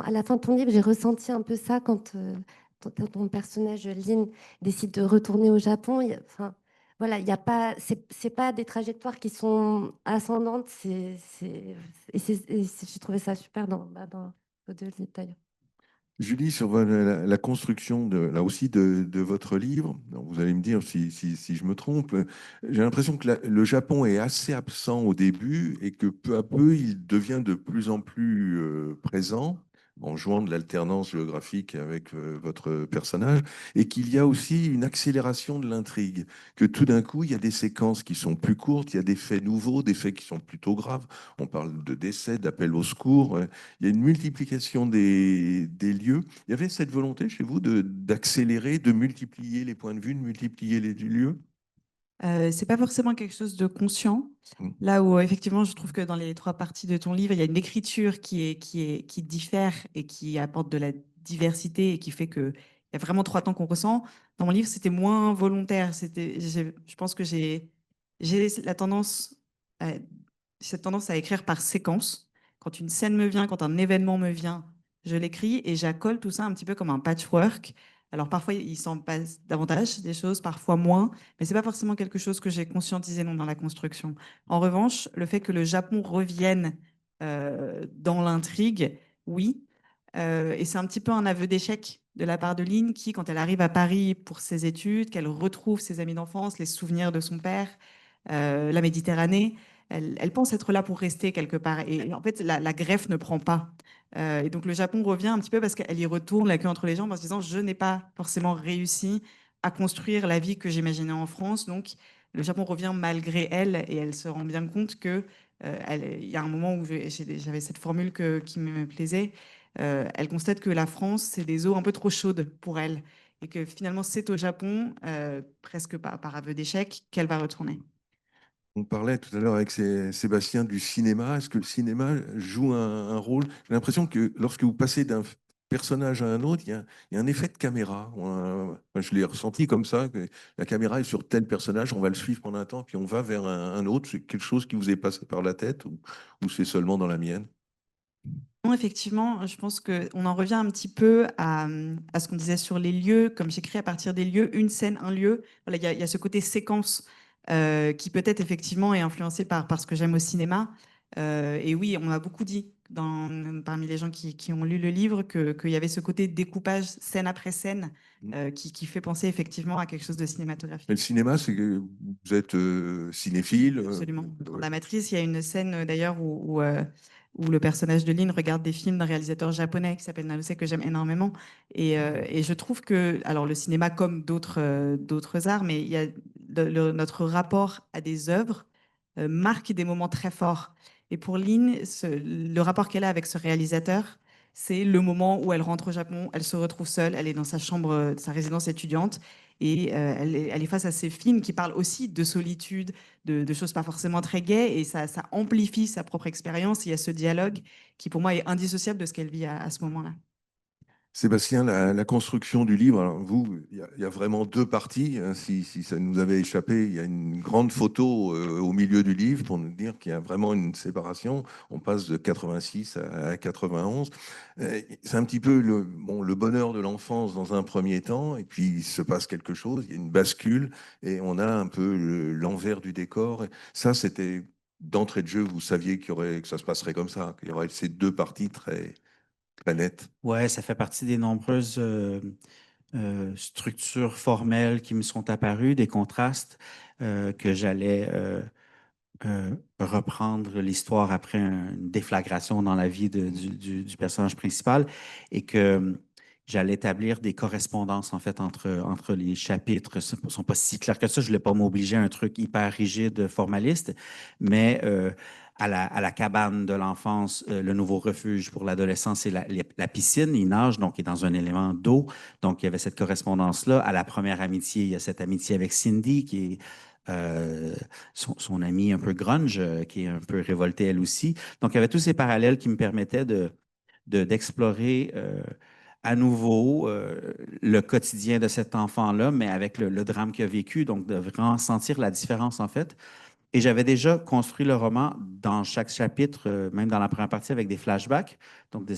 la fin de ton livre, j'ai ressenti un peu ça quand ton personnage, Lynn, décide de retourner au Japon. Enfin, voilà, il y a pas, c'est pas des trajectoires qui sont ascendantes. J'ai trouvé ça super dans vos 2 livres, d'ailleurs. Julie, sur la construction là aussi de votre livre, donc vous allez me dire si je me trompe, j'ai l'impression que le Japon est assez absent au début et que peu à peu il devient de plus en plus présent en jouant de l'alternance géographique avec votre personnage, et qu'il y a aussi une accélération de l'intrigue, que tout d'un coup il y a des séquences qui sont plus courtes, il y a des faits nouveaux, des faits qui sont plutôt graves, on parle de décès, d'appel au secours, il y a une multiplication des lieux. Il y avait cette volonté chez vous d'accélérer, de multiplier les points de vue, de multiplier les lieux? C'est pas forcément quelque chose de conscient. Mm. Là où effectivement, je trouve que dans les 3 parties de ton livre, il y a une écriture qui diffère et qui apporte de la diversité et qui fait que il y a vraiment 3 temps qu'on ressent. Dans mon livre, c'était moins volontaire. Je pense que j'ai la tendance, à- cette tendance à écrire par séquence. Quand une scène me vient, quand un événement me vient, je l'écris et j'accole tout ça un petit peu comme un patchwork. Alors parfois, il s'en passe davantage des choses, parfois moins, mais c'est pas forcément quelque chose que j'ai conscientisé non dans la construction. En revanche, le fait que le Japon revienne dans l'intrigue, oui. Et c'est un petit peu un aveu d'échec de la part de Lynn qui, quand elle arrive à Paris pour ses études, qu'elle retrouve ses amis d'enfance, les souvenirs de son père, la Méditerranée, elle pense être là pour rester quelque part. Et en fait, la greffe ne prend pas. Et donc le Japon revient un petit peu parce qu'elle y retourne la queue entre les jambes en se disant je n'ai pas forcément réussi à construire la vie que j'imaginais en France. Donc le Japon revient malgré elle et elle se rend bien compte que il y a un moment où j'avais cette formule qui me plaisait. Elle constate que la France, c'est des eaux un peu trop chaudes pour elle et que finalement c'est au Japon, presque par aveu d'échec, qu'elle va retourner. On parlait tout à l'heure avec Sébastien du cinéma. Est-ce que le cinéma joue un rôle? J'ai l'impression que lorsque vous passez d'un personnage à un autre, il y a un effet de caméra. Enfin, je l'ai ressenti comme ça, que la caméra est sur tel personnage, on va le suivre pendant un temps, puis on va vers un autre. C'est quelque chose qui vous est passé par la tête ou c'est seulement dans la mienne? Non, effectivement, je pense qu'on en revient un petit peu à ce qu'on disait sur les lieux. Comme j'écris à partir des lieux, une scène, un lieu, voilà, il y a ce côté séquence qui peut-être effectivement est influencé par ce que j'aime au cinéma. Et oui, on m'a beaucoup dit parmi les gens qui ont lu le livre qu'il y avait ce côté découpage scène après scène qui fait penser effectivement à quelque chose de cinématographique. Mais le cinéma, c'est que vous êtes cinéphile. Absolument. Dans Ouais. La Matrice, il y a une scène d'ailleurs où le personnage de Lin regarde des films d'un réalisateur japonais qui s'appelle Naruse, que j'aime énormément. Et je trouve que, alors le cinéma comme d'autres arts, mais il y a notre rapport à des œuvres marque des moments très forts. Et pour Lin, le rapport qu'elle a avec ce réalisateur, c'est le moment où elle rentre au Japon, elle se retrouve seule, elle est dans sa chambre, sa résidence étudiante, et elle est face à ces films qui parlent aussi de solitude, de choses pas forcément très gaies, et ça amplifie sa propre expérience. Il y a ce dialogue qui, pour moi, est indissociable de ce qu'elle vit à ce moment-là. Sébastien, la construction du livre, alors vous, il y a vraiment deux parties, hein, si ça nous avait échappé, il y a une grande photo au milieu du livre pour nous dire qu'il y a vraiment une séparation. On passe de 86 à 91. C'est un petit peu le bonheur de l'enfance dans un premier temps, et puis il se passe quelque chose, il y a une bascule, et on a un peu l'envers du décor. Et ça, c'était d'entrée de jeu, vous saviez que ça se passerait comme ça, qu'il y aurait ces deux parties très nettes. Ouais, ça fait partie des nombreuses structures formelles qui me sont apparues, des contrastes que j'allais reprendre l'histoire après une déflagration dans la vie du personnage principal et que j'allais établir des correspondances en fait entre les chapitres. Ce ne sont pas si clairs que ça. Je ne voulais pas m'obliger à un truc hyper rigide, formaliste, mais à la cabane de l'enfance, le nouveau refuge pour l'adolescence, c'est la piscine. Il nage, donc il est dans un élément d'eau. Donc il y avait cette correspondance-là. À la première amitié, il y a cette amitié avec Cindy qui est son amie un peu grunge, qui est un peu révoltée elle aussi. Donc, il y avait tous ces parallèles qui me permettaient d'explorer à nouveau le quotidien de cet enfant-là, mais avec le drame qu'il a vécu, donc de vraiment sentir la différence en fait. Et j'avais déjà construit le roman dans chaque chapitre, même dans la première partie, avec des flashbacks. Donc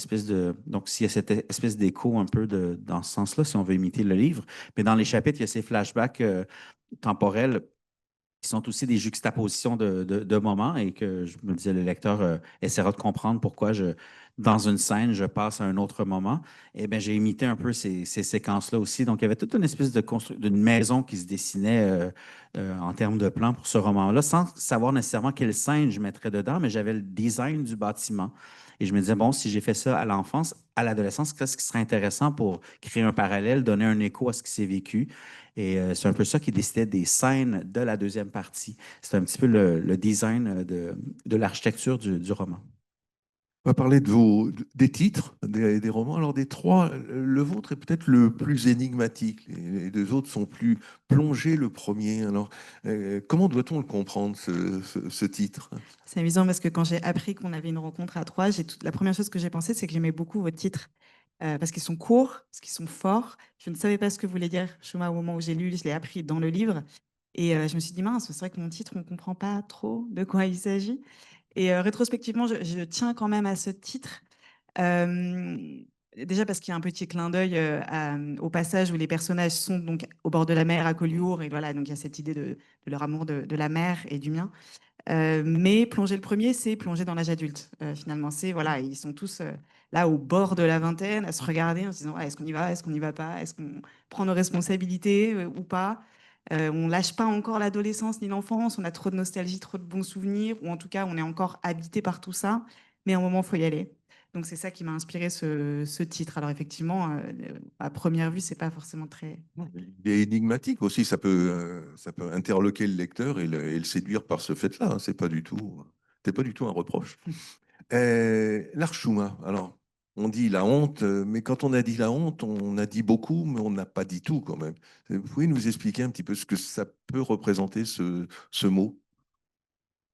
s'il y a cette espèce d'écho un peu dans ce sens-là, si on veut imiter le livre. Mais dans les chapitres, il y a ces flashbacks temporels qui sont aussi des juxtapositions de moments et que je me disais, le lecteur essaiera de comprendre pourquoi dans une scène, je passe à un autre moment. Et bien, j'ai imité un peu ces séquences-là aussi. Donc, il y avait toute une espèce d'une maison qui se dessinait en termes de plan pour ce roman-là, sans savoir nécessairement quelle scène je mettrais dedans, mais j'avais le design du bâtiment. Et je me disais, bon, si j'ai fait ça à l'enfance, à l'adolescence, qu'est-ce qui serait intéressant pour créer un parallèle, donner un écho à ce qui s'est vécu? Et c'est un peu ça qui décidait des scènes de la deuxième partie. C'est un petit peu le design de l'architecture du roman. On va parler des titres des romans. Alors, des trois, le vôtre est peut-être le plus énigmatique. Les deux autres sont plus plongés, le premier. Alors, comment doit-on le comprendre, ce titre? C'est amusant parce que quand j'ai appris qu'on avait une rencontre à trois, la première chose que j'ai pensé, c'est que j'aimais beaucoup vos titres. Parce qu'ils sont courts, parce qu'ils sont forts. Je ne savais pas ce que voulait dire Shuma au moment où j'ai lu, je l'ai appris dans le livre. Et je me suis dit, mince, c'est vrai que mon titre, on ne comprend pas trop de quoi il s'agit. Et rétrospectivement, je tiens quand même à ce titre. Euh, Déjà parce qu'il y a un petit clin d'œil au passage où les personnages sont donc au bord de la mer à Collioure. Et voilà, donc il y a cette idée de leur amour de la mer et du mien. Mais plonger le premier, c'est plonger dans l'âge adulte. Finalement, c'est voilà, ils sont tous là au bord de la vingtaine, à se regarder en se disant ah, est-ce qu'on y va, est-ce qu'on n'y va pas, est-ce qu'on prend nos responsabilités ou pas. On lâche pas encore l'adolescence ni l'enfance, on a trop de nostalgie, trop de bons souvenirs, ou en tout cas, on est encore habité par tout ça. Mais à un moment, faut y aller. Donc c'est ça qui m'a inspiré ce titre. Alors effectivement, à première vue, c'est pas forcément très. Il est énigmatique aussi. Ça peut interloquer le lecteur et le séduire par ce fait-là, hein. C'est pas du tout un reproche. L'Archuma, alors, on dit la honte, mais quand on a dit la honte, on a dit beaucoup, mais on n'a pas dit tout quand même. Vous pouvez nous expliquer un petit peu ce que ça peut représenter, ce mot?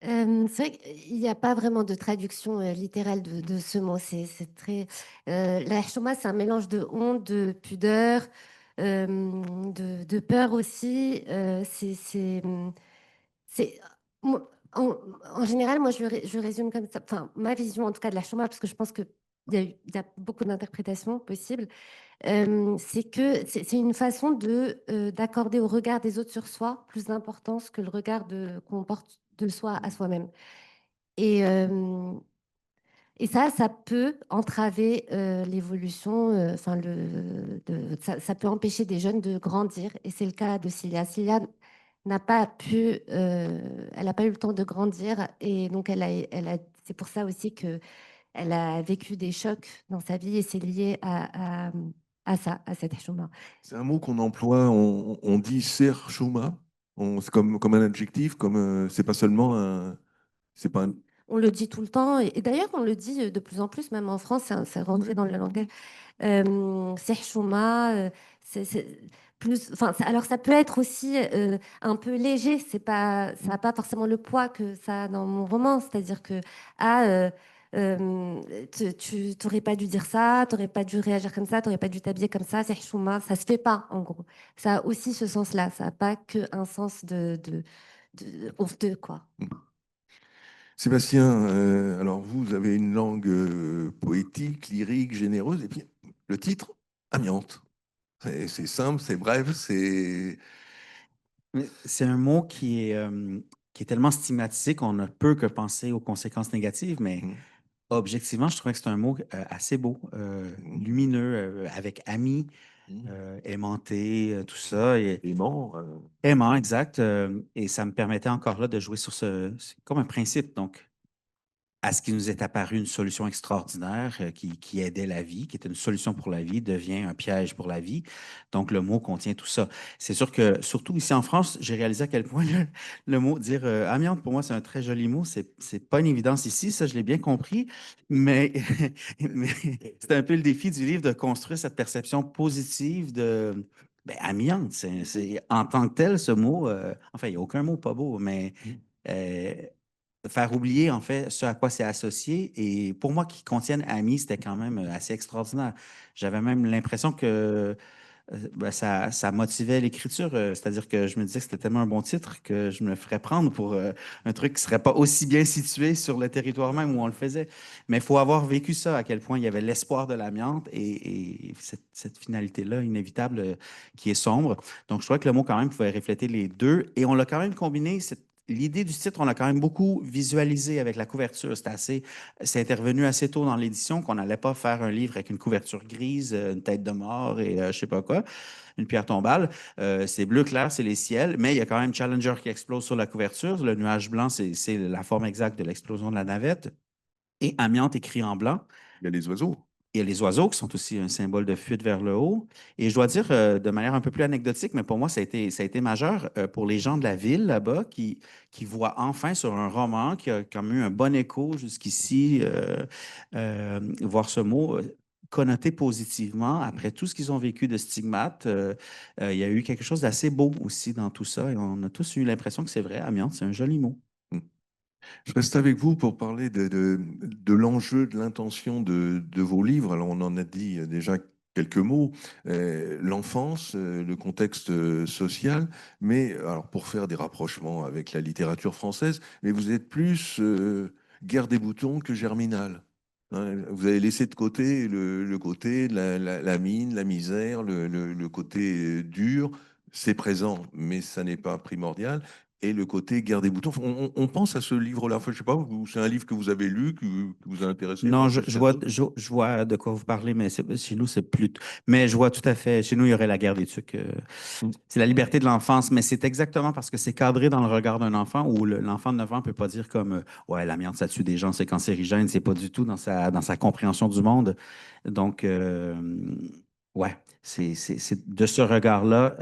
C'est vrai qu'il n'y a pas vraiment de traduction littérale de ce mot. C'est très. La Hashima, c'est un mélange de honte, de pudeur, de peur aussi. C'est. Moi, En, en général, moi, je résume comme ça, enfin, ma vision en tout cas de la chômage, parce que je pense qu'il y a beaucoup d'interprétations possibles, c'est que c'est une façon d'accorder au regard des autres sur soi plus d'importance que le regard qu'on porte de soi à soi-même. Et, euh, et ça peut entraver l'évolution, enfin, ça peut empêcher des jeunes de grandir. Et c'est le cas de Cilia. Cilia n'a pas pu, elle n'a pas eu le temps de grandir. Et donc, c'est pour ça aussi que elle a vécu des chocs dans sa vie et c'est lié à ça, à cet échauffement. C'est un mot qu'on emploie, on dit serchuma, c'est comme un adjectif, comme c'est pas seulement un, c'est pas un, On le dit tout le temps et d'ailleurs, on le dit de plus en plus, même en France, c'est rentré dans le langage. Serchouma, plus, enfin, alors ça peut être aussi un peu léger, ça n'a pas forcément le poids que ça a dans mon roman, c'est-à-dire que ah, tu n'aurais pas dû dire ça, tu n'aurais pas dû réagir comme ça, tu n'aurais pas dû t'habiller comme ça, Serchouma, ça se fait pas en gros. Ça a aussi ce sens-là, ça n'a pas qu'un sens honteux, quoi. Sébastien, alors vous avez une langue poétique, lyrique, généreuse, et puis le titre, amiante. C'est simple, c'est bref, c'est... Mais c'est un mot qui est tellement stigmatisé qu'on ne peut que penser aux conséquences négatives, mais Mm, objectivement, je trouvais que c'est un mot assez beau, mm, lumineux, avec ami, mm. aimanté, tout ça. Aimant, Aimant, exact. Et ça me permettait encore là de jouer sur c'est comme un principe. Donc, à ce qui nous est apparu une solution extraordinaire qui aidait la vie, qui était une solution pour la vie, devient un piège pour la vie. Donc, le mot contient tout ça. C'est sûr que, surtout ici en France, j'ai réalisé à quel point le mot dire amiante, pour moi, c'est un très joli mot. C'est pas une évidence ici, ça, je l'ai bien compris. Mais, mais c'est un peu le défi du livre de construire cette perception positive de. Ben, amiante, en tant que tel, ce mot, enfin, il n'y a aucun mot pas beau, mais euh, faire oublier en fait ce à quoi c'est associé. Et pour moi, qui contiennent Ami, c'était quand même assez extraordinaire. J'avais même l'impression que ben, ça motivait l'écriture, c'est-à-dire que je me disais que c'était tellement un bon titre que je me ferais prendre pour un truc qui serait pas aussi bien situé sur le territoire même où on le faisait. Mais il faut avoir vécu ça, à quel point il y avait l'espoir de l'amiante et cette finalité-là inévitable qui est sombre. Donc, je trouvais que le mot quand même pouvait refléter les deux et on l'a quand même combiné. L'idée du titre, on l'a quand même beaucoup visualisé avec la couverture. C'est intervenu assez tôt dans l'édition qu'on n'allait pas faire un livre avec une couverture grise, une tête de mort et je sais pas quoi, une pierre tombale. C'est bleu clair, c'est les ciels, mais il y a quand même Challenger qui explose sur la couverture. Le nuage blanc, c'est la forme exacte de l'explosion de la navette. Et amiante écrit en blanc. il y a les oiseaux. Il y a les oiseaux qui sont aussi un symbole de fuite vers le haut. Et je dois dire, de manière un peu plus anecdotique, mais pour moi, ça a été majeur pour les gens de la ville là-bas qui voient enfin sur un roman qui a comme eu un bon écho jusqu'ici, voir ce mot connoté positivement après tout ce qu'ils ont vécu de stigmates. Il y a eu quelque chose d'assez beau aussi dans tout ça et on a tous eu l'impression que c'est vrai, amiante, c'est un joli mot. Mm. Je reste avec vous pour parler de l'enjeu, de l'intention de vos livres. Alors, on en a dit déjà quelques mots. L'enfance, le contexte social, mais alors pour faire des rapprochements avec la littérature française, mais vous êtes plus Guerre des boutons que Germinal. Hein, vous avez laissé de côté le côté de la mine, la misère, le côté dur. C'est présent, mais ça n'est pas primordial et le côté guerre des boutons. On pense à ce livre-là. Enfin, je sais pas, c'est un livre que vous avez lu, qui vous a intéressé, Non, pas je, plus je qu'un vois, autre. je vois de quoi vous parlez, mais chez nous, c'est plus. Mais je vois tout à fait. Chez nous, il y aurait la guerre des tucs. Mm. C'est la liberté de l'enfance, mais c'est exactement parce que c'est cadré dans le regard d'un enfant où l'enfant de 9 ans ne peut pas dire comme ouais, l'amiante, ça tue des gens, c'est cancérigène. C'est pas du tout dans sa compréhension du monde. Donc, ouais, c'est de ce regard-là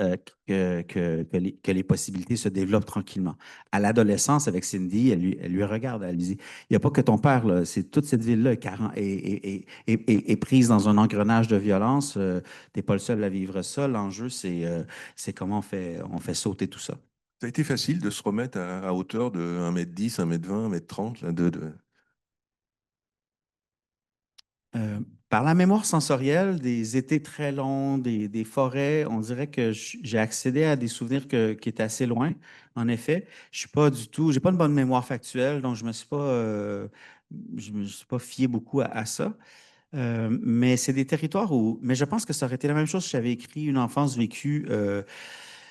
que les possibilités se développent tranquillement. À l'adolescence, avec Cindy, elle lui regarde, elle lui dit il n'y a pas que ton père, là, c'est toute cette ville-là est prise dans un engrenage de violence. Tu n'es pas le seul à vivre ça. L'enjeu, c'est comment on fait sauter tout ça. Ça a été facile de se remettre à hauteur de 1,10 m, 1,20 m, 1,30 m, là, Par la mémoire sensorielle, des étés très longs, des forêts, on dirait que j'ai accédé à des souvenirs qui étaient assez loin. En effet, je suis pas du tout, j'ai pas une bonne mémoire factuelle, donc je me suis pas fié beaucoup à ça. Mais c'est des territoires où, mais je pense que ça aurait été la même chose si j'avais écrit une enfance vécue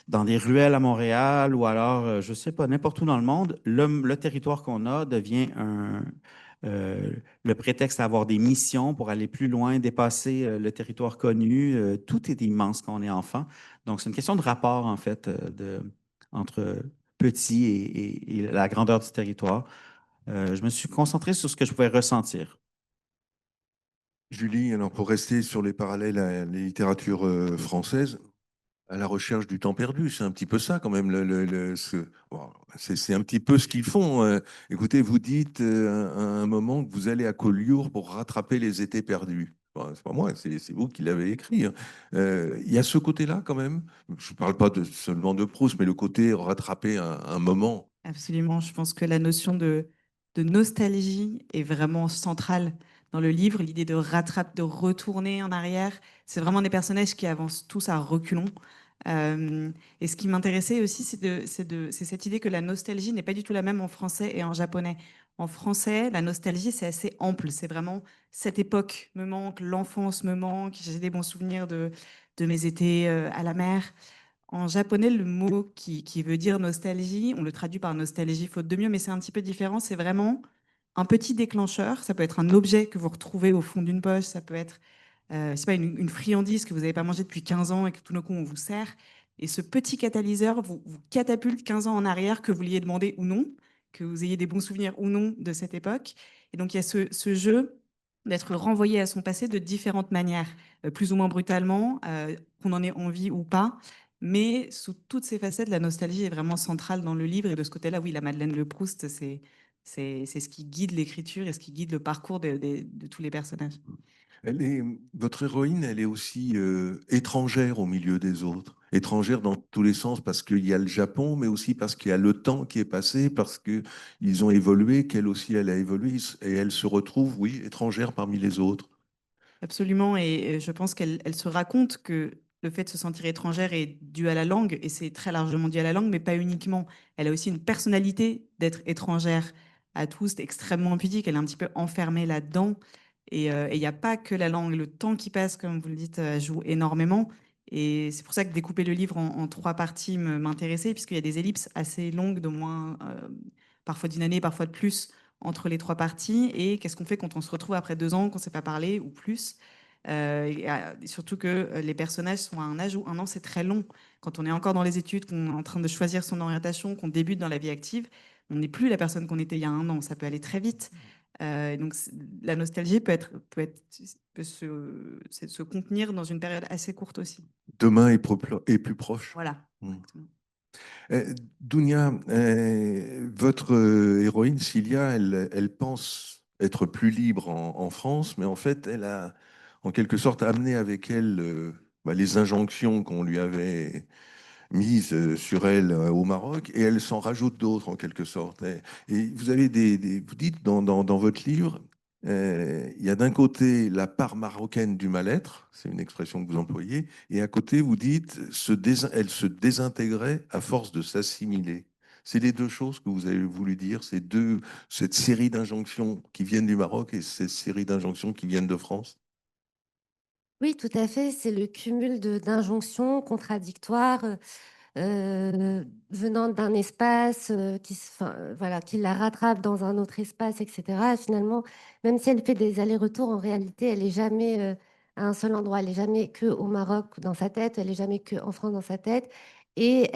dans des ruelles à Montréal ou alors, je sais pas, n'importe où dans le monde. Le territoire qu'on a devient euh, le prétexte à avoir des missions pour aller plus loin, dépasser le territoire connu. Tout est immense quand on est enfant. Donc, c'est une question de rapport, en fait, entre petit et la grandeur du territoire. Je me suis concentré sur ce que je pouvais ressentir. Julie, alors pour rester sur les parallèles à la littérature française, à la recherche du temps perdu, c'est un petit peu ça quand même. Bon, c'est un petit peu ce qu'ils font. Écoutez, vous dites à un moment que vous allez à Collioure pour rattraper les étés perdus. Bon, c'est pas moi, c'est vous qui l'avez écrit, hein. Il y a ce côté-là quand même. Je ne parle pas seulement de Proust, mais le côté rattraper un moment. Absolument. Je pense que la notion de nostalgie est vraiment centrale dans le livre. L'idée de rattraper, de retourner en arrière. C'est vraiment des personnages qui avancent tous à reculons. Et ce qui m'intéressait aussi, c'est cette idée que la nostalgie n'est pas du tout la même en français et en japonais. En français, la nostalgie, c'est assez ample. C'est vraiment cette époque me manque, l'enfance me manque. J'ai des bons souvenirs de mes étés à la mer. En japonais, le mot qui veut dire nostalgie, on le traduit par nostalgie faute de mieux, mais c'est un petit peu différent. C'est vraiment un petit déclencheur. Ça peut être un objet que vous retrouvez au fond d'une poche. Ça peut être je sais pas, une friandise que vous n'avez pas mangée depuis 15 ans et que tout d'un coup on vous sert. Et ce petit catalyseur vous catapulte 15 ans en arrière, que vous l'ayez demandé ou non, que vous ayez des bons souvenirs ou non de cette époque. Et donc il y a ce jeu d'être renvoyé à son passé de différentes manières, plus ou moins brutalement, qu'on en ait envie ou pas. Mais sous toutes ces facettes, la nostalgie est vraiment centrale dans le livre. Et de ce côté-là, oui, la Madeleine de Proust, c'est ce qui guide l'écriture et ce qui guide le parcours de tous les personnages. Votre héroïne, elle est aussi étrangère au milieu des autres. Étrangère dans tous les sens, parce qu'il y a le Japon, mais aussi parce qu'il y a le temps qui est passé, parce qu'ils ont évolué, qu'elle aussi, elle a évolué, et elle se retrouve, oui, étrangère parmi les autres. Absolument, et je pense qu'elle se raconte que le fait de se sentir étrangère est dû à la langue, et c'est très largement dû à la langue, mais pas uniquement. Elle a aussi une personnalité d'être étrangère à tous, c'est extrêmement pudique, elle est un petit peu enfermée là-dedans, et il n'y a pas que la langue, le temps qui passe, comme vous le dites, joue énormément, et c'est pour ça que découper le livre en trois parties m'intéressait, puisqu'il y a des ellipses assez longues, d'au moins parfois d'une année, parfois de plus, entre les trois parties, et qu'est-ce qu'on fait quand on se retrouve après 2 ans, qu'on ne s'est pas parlé ou plus. Et surtout que les personnages sont à un âge où 1 an, c'est très long. Quand on est encore dans les études, qu'on est en train de choisir son orientation, qu'on débute dans la vie active, on n'est plus la personne qu'on était il y a 1 an. Ça peut aller très vite. Donc la nostalgie peut se contenir dans une période assez courte aussi. Demain est plus proche. Voilà, Hmm. exactement. Dounia, votre héroïne, Cilia, elle pense être plus libre en France, mais en fait, elle a en quelque sorte amené avec elle les injonctions qu'on lui avait mise sur elle au Maroc, et elle s'en rajoute d'autres en quelque sorte. Et vous avez vous dites dans votre livre, il y a d'un côté la part marocaine du mal-être, c'est une expression que vous employez, et à côté vous dites elle se désintégrait à force de s'assimiler. C'est les deux choses que vous avez voulu dire, cette série d'injonctions qui viennent du Maroc et cette série d'injonctions qui viennent de France. Oui, tout à fait. C'est le cumul d'injonctions contradictoires venant d'un espace enfin, voilà, qui la rattrape dans un autre espace, etc. Finalement, même si elle fait des allers-retours, en réalité, elle n'est jamais à un seul endroit. Elle n'est jamais que au Maroc dans sa tête, elle n'est jamais que en France dans sa tête. Et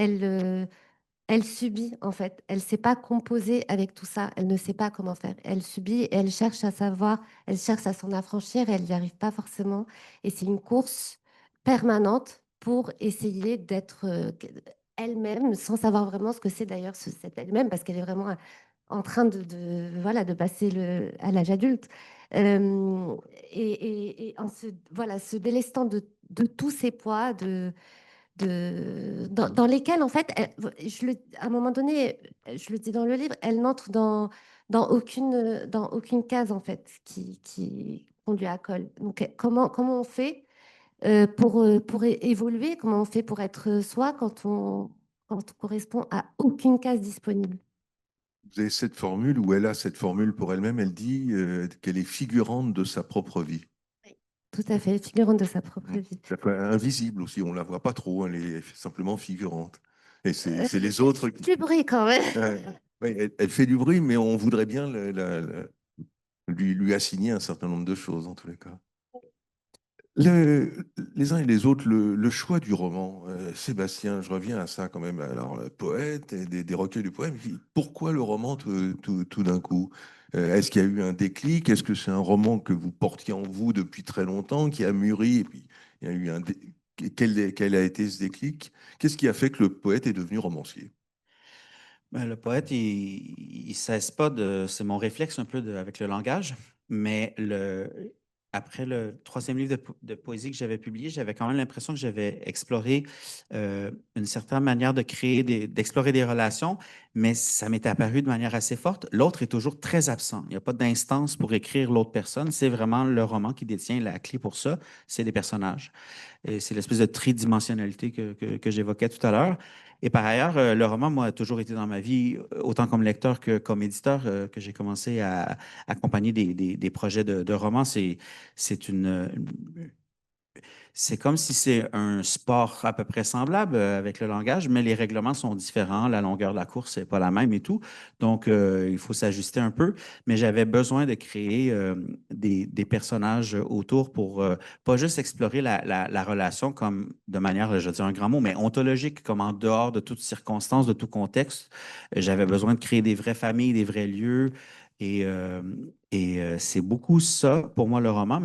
elle subit, en fait. Elle ne sait pas composer avec tout ça. Elle ne sait pas comment faire. Elle subit et elle cherche à savoir, elle cherche à s'en affranchir et elle n'y arrive pas forcément. Et c'est une course permanente pour essayer d'être elle-même, sans savoir vraiment ce que c'est d'ailleurs cette elle-même, parce qu'elle est vraiment en train voilà, de passer à l'âge adulte. Euh, et en voilà, se délestant de tous ses poids, dans lesquelles, en fait, à un moment donné, je le dis dans le livre, elle n'entre dans aucune case, en fait, qui conduit à Col. Donc, comment on fait pour évoluer? Comment on fait pour être soi quand on correspond à aucune case disponible? Vous avez cette formule, ou elle a cette formule pour elle-même, elle dit qu'elle est figurante de sa propre vie. Oui. Tout à fait, figurante de sa propre vie. Ça peut être invisible aussi, on ne la voit pas trop, elle est simplement figurante. Et Euh, c'est les autres qui... du bruit quand même. Ouais, elle fait du bruit, mais on voudrait bien lui assigner un certain nombre de choses, en tous les cas. Le- les uns et les autres, le choix du roman, Sébastien, je reviens à ça quand même. Alors, le poète, et des recueils de poèmes, pourquoi le roman tout d'un coup? Est-ce qu'il y a eu un déclic? Est-ce que c'est un roman que vous portiez en vous depuis très longtemps, qui a mûri, et puis il y a eu quel a été ce déclic? Qu'est-ce qui a fait que le poète est devenu romancier? Ben, le poète, il cesse pas de. C'est mon réflexe un peu avec le langage, mais après le troisième livre de poésie que j'avais publié, j'avais quand même l'impression que j'avais exploré une certaine manière de créer d'explorer des relations, mais ça m'était apparu de manière assez forte. L'autre est toujours très absent. Il n'y a pas d'instance pour écrire l'autre personne. C'est vraiment le roman qui détient la clé pour ça. C'est des personnages. Et c'est l'espèce de tridimensionnalité que j'évoquais tout à l'heure. Et par ailleurs, le roman, moi, a toujours été dans ma vie, autant comme lecteur que comme éditeur, que j'ai commencé à accompagner des projets de romans. C'est c'est comme si c'est un sport à peu près semblable avec le langage, mais les règlements sont différents, la longueur de la course n'est pas la même et tout. Donc, il faut s'ajuster un peu. Mais j'avais besoin de créer des personnages autour pour pas juste explorer la relation comme de manière, je veux dire un grand mot, mais ontologique, comme en dehors de toute circonstance, de tout contexte. J'avais besoin de créer des vraies familles, des vrais lieux. Et, c'est beaucoup ça pour moi le roman,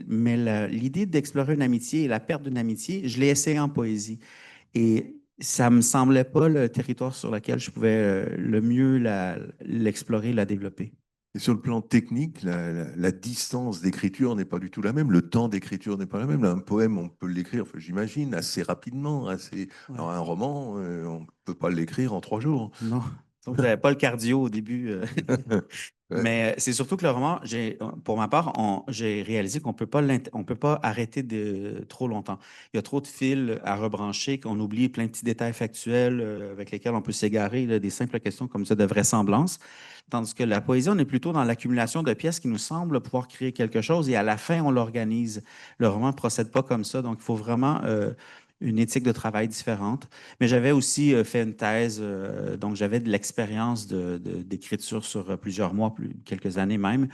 mais l'idée d'explorer une amitié et la perte d'une amitié, je l'ai essayé en poésie. Et ça me semblait pas le territoire sur lequel je pouvais le mieux l'explorer, la développer. Et sur le plan technique, la distance d'écriture n'est pas du tout la même, le temps d'écriture n'est pas la même. Là, un poème, on peut l'écrire, enfin, j'imagine, assez rapidement. Ouais. Alors un roman, on ne peut pas l'écrire en 3 jours. Non. Donc, j'avais pas le cardio au début. Ouais. Mais c'est surtout que le roman, pour ma part, j'ai réalisé qu'on on peut pas arrêter de trop longtemps. Il y a trop de fils à rebrancher, qu'on oublie plein de petits détails factuels avec lesquels on peut s'égarer, là, des simples questions comme ça de vraisemblance. Tandis que la poésie, on est plutôt dans l'accumulation de pièces qui nous semblent pouvoir créer quelque chose et à la fin, on l'organise. Le roman ne procède pas comme ça, donc il faut vraiment une éthique de travail différente. Mais j'avais aussi fait une thèse, donc j'avais de l'expérience d'écriture sur plusieurs mois, quelques années même.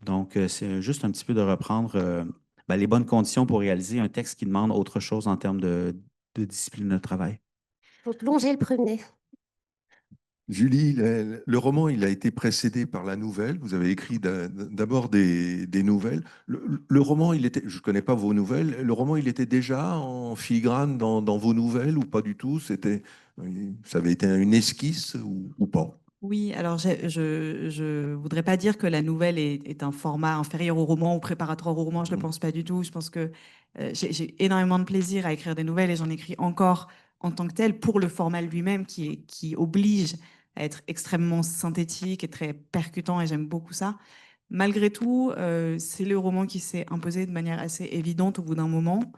Donc, c'est juste un petit peu de reprendre ben, les bonnes conditions pour réaliser un texte qui demande autre chose en termes de discipline de travail. Faut plonger le premier. Julie, le roman, il a été précédé par la nouvelle. Vous avez écrit d'abord des nouvelles. Le roman, je ne connais pas vos nouvelles. Le roman, il était déjà en filigrane dans vos nouvelles ou pas du tout? Ça avait été une esquisse ou pas? Oui, alors je voudrais pas dire que la nouvelle est un format inférieur au roman ou préparatoire au roman, je ne le Mhm. pense pas du tout. Je pense que j'ai énormément de plaisir à écrire des nouvelles et j'en écris encore en tant que tel pour le format lui-même qui oblige à être extrêmement synthétique et très percutant et j'aime beaucoup ça. Malgré tout, c'est le roman qui s'est imposé de manière assez évidente au bout d'un moment.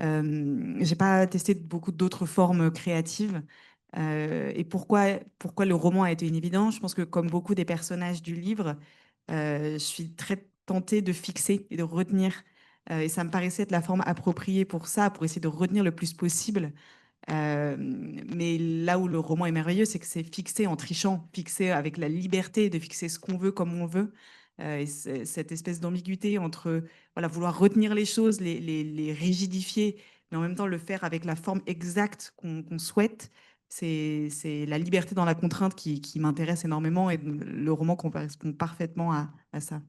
J'ai pas testé beaucoup d'autres formes créatives. Et pourquoi le roman a été une évidence? Je pense que comme beaucoup des personnages du livre, je suis très tentée de fixer et de retenir. Et ça me paraissait être la forme appropriée pour ça, pour essayer de retenir le plus possible. Mais là où le roman est merveilleux, c'est que c'est fixé en trichant, fixé avec la liberté de fixer ce qu'on veut comme on veut. Et cette espèce d'ambiguïté entre voilà, vouloir retenir les choses, les rigidifier, mais en même temps le faire avec la forme exacte qu'on souhaite. C'est la liberté dans la contrainte qui m'intéresse énormément et le roman correspond parfaitement à ça.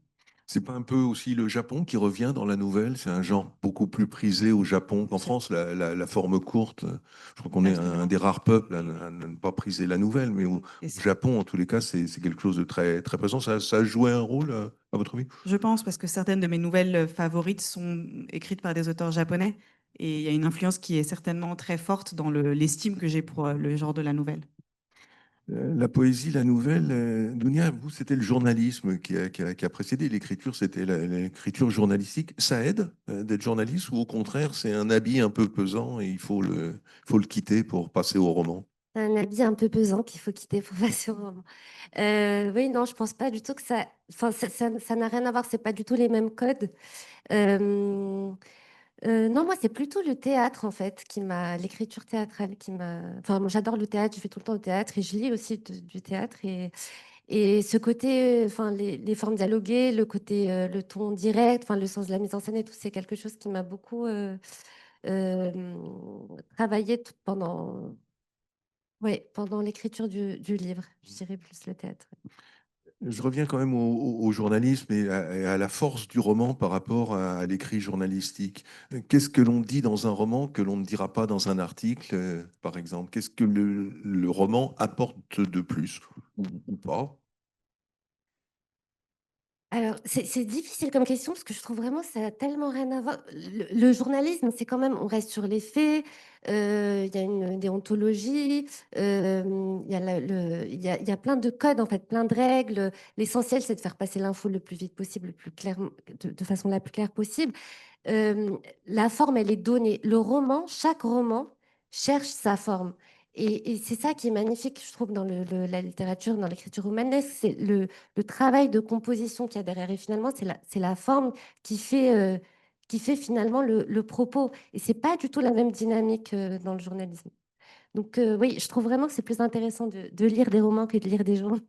C'est pas un peu aussi le Japon qui revient dans la nouvelle? C'est un genre beaucoup plus prisé au Japon qu'en France, la forme courte. Je crois qu'on est un Absolument. des rares peuples à ne pas priser la nouvelle, mais Et au Japon, en tous les cas, c'est quelque chose de très, très présent. Ça a joué un rôle, à votre avis? je pense parce que certaines de mes nouvelles favorites sont écrites par des auteurs japonais et il y a une influence qui est certainement très forte dans l'estime que j'ai pour le genre de la nouvelle. La poésie, la nouvelle, Dounia, vous, c'était le journalisme qui a précédé l'écriture, c'était l'écriture journalistique. Ça aide d'être journaliste ou au contraire, c'est un habit un peu pesant et il faut le quitter pour passer au roman? C'est un habit un peu pesant qu'il faut quitter pour passer au roman. Oui, non, je pense pas du tout que ça. Enfin, ça n'a rien à voir, c'est pas du tout les mêmes codes. Euh, non, moi, c'est plutôt le théâtre, en fait, l'écriture théâtrale qui m'a. Enfin, moi, j'adore le théâtre, je fais tout le temps au théâtre et je lis aussi du théâtre. Et ce côté, enfin, les formes dialoguées, le côté, le ton direct, enfin, le sens de la mise en scène et tout, c'est quelque chose qui m'a beaucoup euh, travaillé pendant l'écriture du livre. Je dirais plus le théâtre. Je reviens quand même au journalisme et à la force du roman par rapport à l'écrit journalistique. Qu'est-ce que l'on dit dans un roman que l'on ne dira pas dans un article, par exemple? Qu'est-ce que le roman apporte de plus ou pas? Alors, c'est difficile comme question parce que je trouve vraiment que ça a tellement rien à voir. Le journalisme, c'est quand même, on reste sur les faits, il y a une déontologie, il y a, il y a plein de codes, en fait, plein de règles. L'essentiel, c'est de faire passer l'info le plus vite possible, le plus clair, de façon la plus claire possible. Euh, la forme, elle est donnée. Le roman, chaque roman cherche sa forme. Et c'est ça qui est magnifique, je trouve, dans la littérature, dans l'écriture romanesque, c'est le travail de composition qu'il y a derrière. Et finalement, c'est la forme qui fait finalement le propos. Et c'est pas du tout la même dynamique dans le journalisme. Donc oui, je trouve vraiment que c'est plus intéressant de lire des romans que de lire des journaux.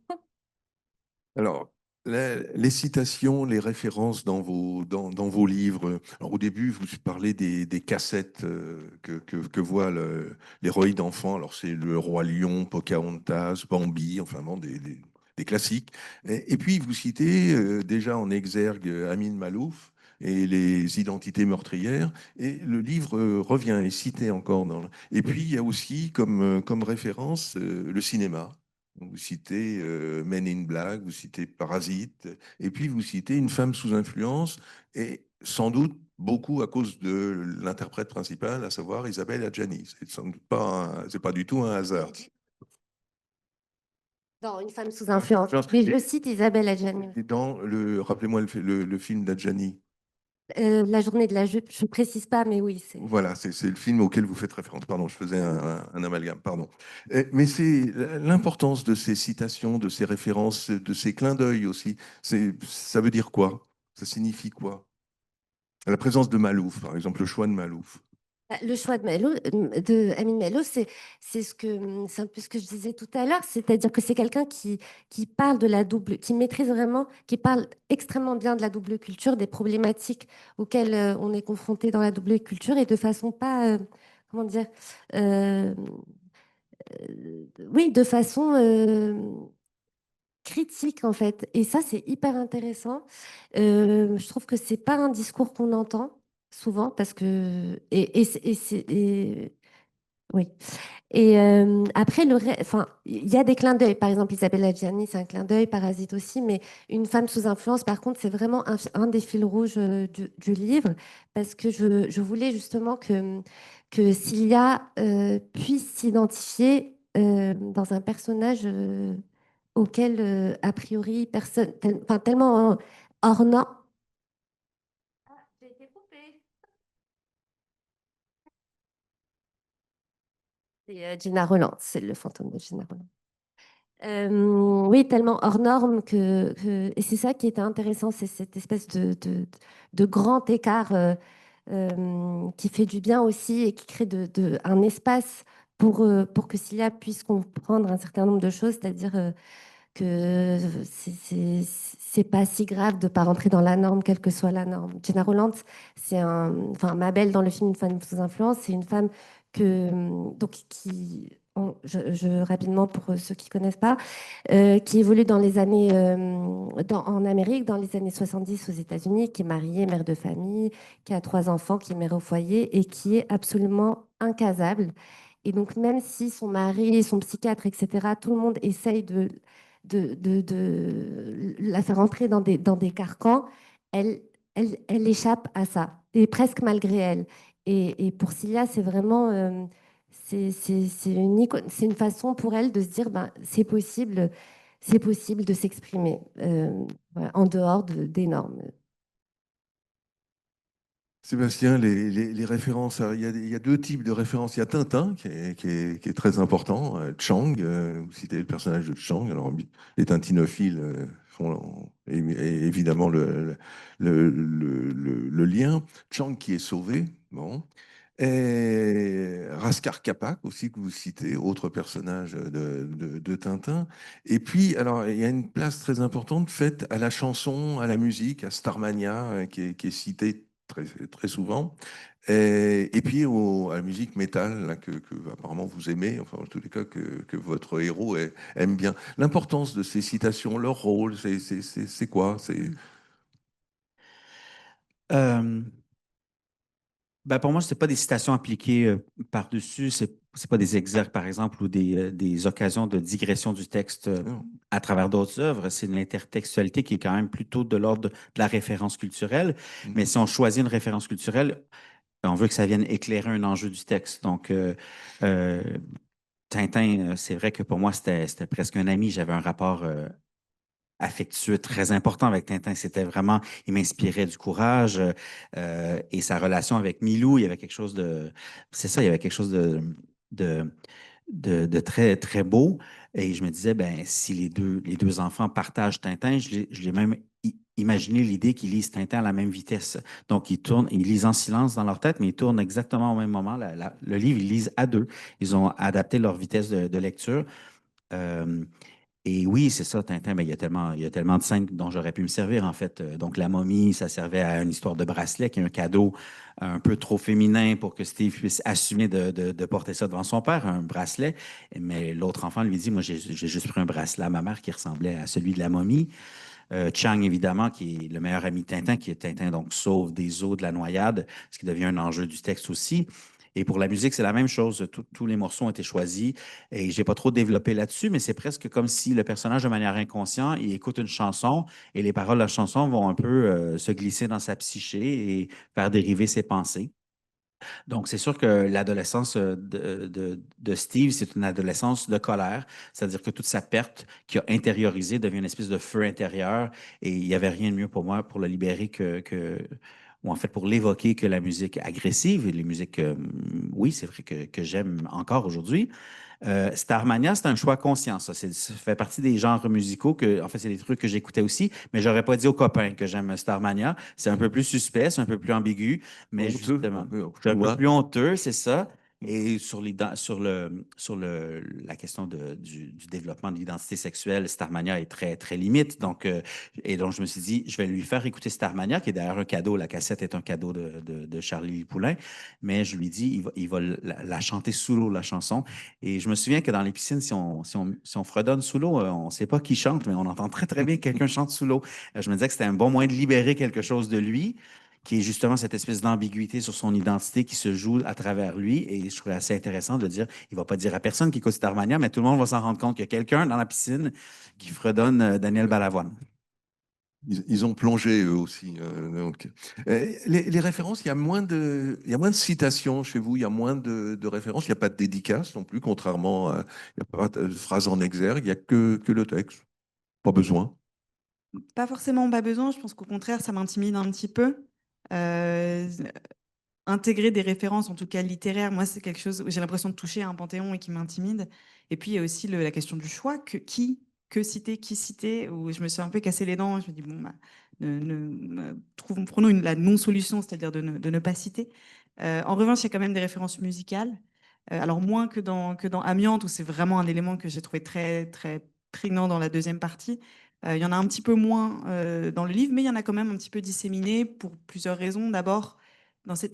Alors, les citations, les références dans vos livres. Alors, au début, vous parlez des cassettes que voit l'héroïne d'enfant. Alors, c'est Le Roi Lion, Pocahontas, Bambi, enfin, bon, des classiques. Et puis, vous citez déjà en exergue Amin Malouf et les identités meurtrières. Et le livre revient, est cité encore Et puis, il y a aussi comme référence le cinéma. Vous citez Men in Black, vous citez Parasite, et puis vous citez Une femme sous influence, et sans doute beaucoup à cause de l'interprète principale, à savoir Isabelle Adjani. C'est sans doute pas, c'est pas du tout un hasard. Dans Une femme sous influence. Mais je cite Isabelle Adjani. Et dans rappelez-moi le film d'Adjani. La journée de la jupe, je ne précise pas, mais oui, c'est. Voilà, c'est le film auquel vous faites référence. Pardon, je faisais un amalgame, pardon. Mais c'est l'importance de ces citations, de ces références, de ces clins d'œil aussi. Ça veut dire quoi? Ça signifie quoi? La présence de Malouf, par exemple, le choix de Malouf. Le choix de Amin Mello, c'est un peu ce que je disais tout à l'heure, c'est-à-dire que c'est quelqu'un qui parle de la double, qui maîtrise vraiment, qui parle extrêmement bien de la double culture, des problématiques auxquelles on est confronté dans la double culture et de façon pas, comment dire, euh, oui, de façon critique en fait. Et ça, c'est hyper intéressant. Je trouve que c'est pas un discours qu'on entend souvent parce que oui. Et après, enfin, il y a des clins d'œil. Par exemple, Isabelle Adjani, c'est un clin d'œil, Parasite aussi, mais Une femme sous influence, par contre, c'est vraiment un des fils rouges du livre, parce que je voulais justement que Cilia puisse s'identifier dans un personnage auquel, a priori, personne, enfin, tellement hors norme. J'ai été coupée. C'est Gina Roland, c'est le fantôme de Gina Roland. Oui, tellement hors norme et c'est ça qui était intéressant, c'est cette espèce de grand écart qui fait du bien aussi et qui crée un espace pour que Cilia puisse comprendre un certain nombre de choses, c'est-à-dire que c'est pas si grave de pas rentrer dans la norme, quelle que soit la norme. Gina Roland, enfin Mabel dans le film Une femme sous influence, c'est une femme donc rapidement pour ceux qui connaissent pas, qui évolue dans les années en Amérique, dans les années 70 aux États-Unis, qui est mariée, mère de famille, qui a 3 enfants, qui est mère au foyer et qui est absolument incasable. Et donc, même si son mari, son psychiatre, etc., tout le monde essaye de la faire entrer dans des carcans, elle, elle échappe à ça, et presque malgré elle. Et pour Cilia, c'est vraiment, C'est une icône, c'est une façon pour elle de se dire, ben, c'est possible de s'exprimer voilà, en dehors des normes. Sébastien, les références, il y a deux types de références. Il y a Tintin, qui est très important, Chang, vous citez le personnage de Chang, alors les tintinophiles font évidemment le lien. Chang qui est sauvé, bon. Et Raskar Kapak aussi, que vous citez, autre personnage de Tintin. Et puis, alors, il y a une place très importante faite à la chanson, à la musique, à Starmania, qui est citée très souvent. Et puis à la musique métal, là, que apparemment vous aimez, enfin en tous les cas que votre héros aime bien. L'importance de ces citations, leur rôle, c'est quoi? Euh, Ben pour moi, ce n'est pas des citations appliquées par-dessus, c'est pas des exergues, par exemple, ou des occasions de digression du texte à travers d'autres œuvres. C'est de l'intertextualité qui est quand même plutôt de l'ordre de la référence culturelle. Mais si on choisit une référence culturelle, on veut que ça vienne éclairer un enjeu du texte. Donc, euh, Tintin, c'est vrai que pour moi, c'était presque un ami. J'avais un rapport affectueux très important avec Tintin. C'était vraiment, il m'inspirait du courage et sa relation avec Milou, il y avait quelque chose de, c'est ça, il y avait quelque chose de, de très, très beau. Et je me disais, ben, si les deux enfants partagent Tintin, je l'ai même imaginé l'idée qu'ils lisent Tintin à la même vitesse. Donc, ils lisent en silence dans leur tête, mais ils tournent exactement au même moment. Le livre, ils lisent à deux. Ils ont adapté leur vitesse de lecture. Euh, et oui, c'est ça, Tintin, mais il y a tellement de scènes dont j'aurais pu me servir, en fait. Donc, la momie, ça servait à une histoire de bracelet, qui est un cadeau un peu trop féminin pour que Steve puisse assumer de porter ça devant son père, un bracelet. Mais l'autre enfant lui dit, moi, j'ai juste pris un bracelet à ma mère qui ressemblait à celui de la momie. Chang, évidemment, qui est le meilleur ami de Tintin, qui est Tintin, donc sauve des eaux de la noyade, ce qui devient un enjeu du texte aussi. Et pour la musique, c'est la même chose. Tous les morceaux ont été choisis et j'ai pas trop développé là-dessus, mais c'est presque comme si le personnage, de manière inconsciente, il écoute une chanson et les paroles de la chanson vont un peu se glisser dans sa psyché et faire dériver ses pensées. Donc, c'est sûr que l'adolescence de Steve, c'est une adolescence de colère, c'est-à-dire que toute sa perte qu'il a intériorisée devient une espèce de feu intérieur et il n'y avait rien de mieux pour moi pour le libérer ou en fait pour l'évoquer que la musique agressive et les musiques, oui, c'est vrai que j'aime encore aujourd'hui. Starmania, c'est un choix conscient, ça. Ça fait partie des genres musicaux que, en fait, c'est des trucs que j'écoutais aussi, mais j'aurais pas dit aux copains que j'aime Starmania. C'est un peu plus suspect, c'est un peu plus ambigu, mais Honteux, un justement, peu, c'est un peu chinois. plus honteux, c'est ça. Et sur la question du développement de l'identité sexuelle, Starmania est très, très limite. Donc, et donc, je me suis dit, je vais lui faire écouter Starmania, qui est d'ailleurs un cadeau. La cassette est un cadeau de Charlie Poulain. Mais je lui dis, il va la chanter sous l'eau, la chanson. Et je me souviens que dans les piscines, si on fredonne sous l'eau, on ne sait pas qui chante, mais on entend très, très bien que quelqu'un chante sous l'eau. Je me disais que c'était un bon moyen de libérer quelque chose de lui, qui est justement cette espèce d'ambiguïté sur son identité qui se joue à travers lui. Et je trouvais assez intéressant de dire, il ne va pas dire à personne qui écoute Starmania, mais tout le monde va s'en rendre compte qu'il y a quelqu'un dans la piscine qui fredonne Daniel Balavoine. Ils ont plongé eux aussi. Donc. Les références, il y a moins de citations chez vous, il y a moins de références, il n'y a pas de dédicace non plus, contrairement à, il n'y a pas de phrases en exergue, il n'y a que le texte. Pas besoin. Pas forcément pas besoin, je pense qu'au contraire, ça m'intimide un petit peu. Euh, Intégrer des références, en tout cas littéraires, moi, c'est quelque chose où j'ai l'impression de toucher un panthéon et qui m'intimide. Et puis, il y a aussi la question du choix, que citer, qui citer, où je me suis un peu cassé les dents. Je me dis, bon, bah, prenons la non-solution, c'est-à-dire de ne pas citer. En revanche, il y a quand même des références musicales. Alors, moins que dans Amiante, où c'est vraiment un élément que j'ai trouvé très, très prégnant dans la deuxième partie. Il y en a un petit peu moins dans le livre, mais il y en a quand même un petit peu disséminé pour plusieurs raisons. D'abord,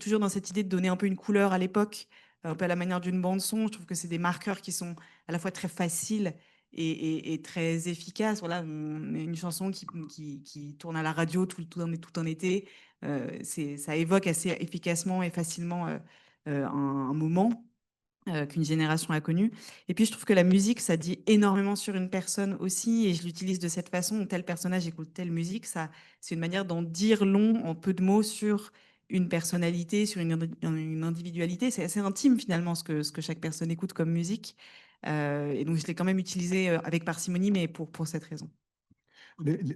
toujours dans cette idée de donner un peu une couleur à l'époque, un peu à la manière d'une bande son. Je trouve que c'est des marqueurs qui sont à la fois très faciles et très efficaces. Voilà, on a une chanson qui tourne à la radio tout un été. Ça évoque assez efficacement et facilement un moment qu'une génération a connu. Et puis, je trouve que la musique, ça dit énormément sur une personne aussi, et je l'utilise de cette façon. Tel personnage écoute telle musique, ça, c'est une manière d'en dire long en peu de mots sur une personnalité, sur une individualité. C'est assez intime finalement ce que chaque personne écoute comme musique. Et donc je l'ai quand même utilisé avec parcimonie, mais pour cette raison.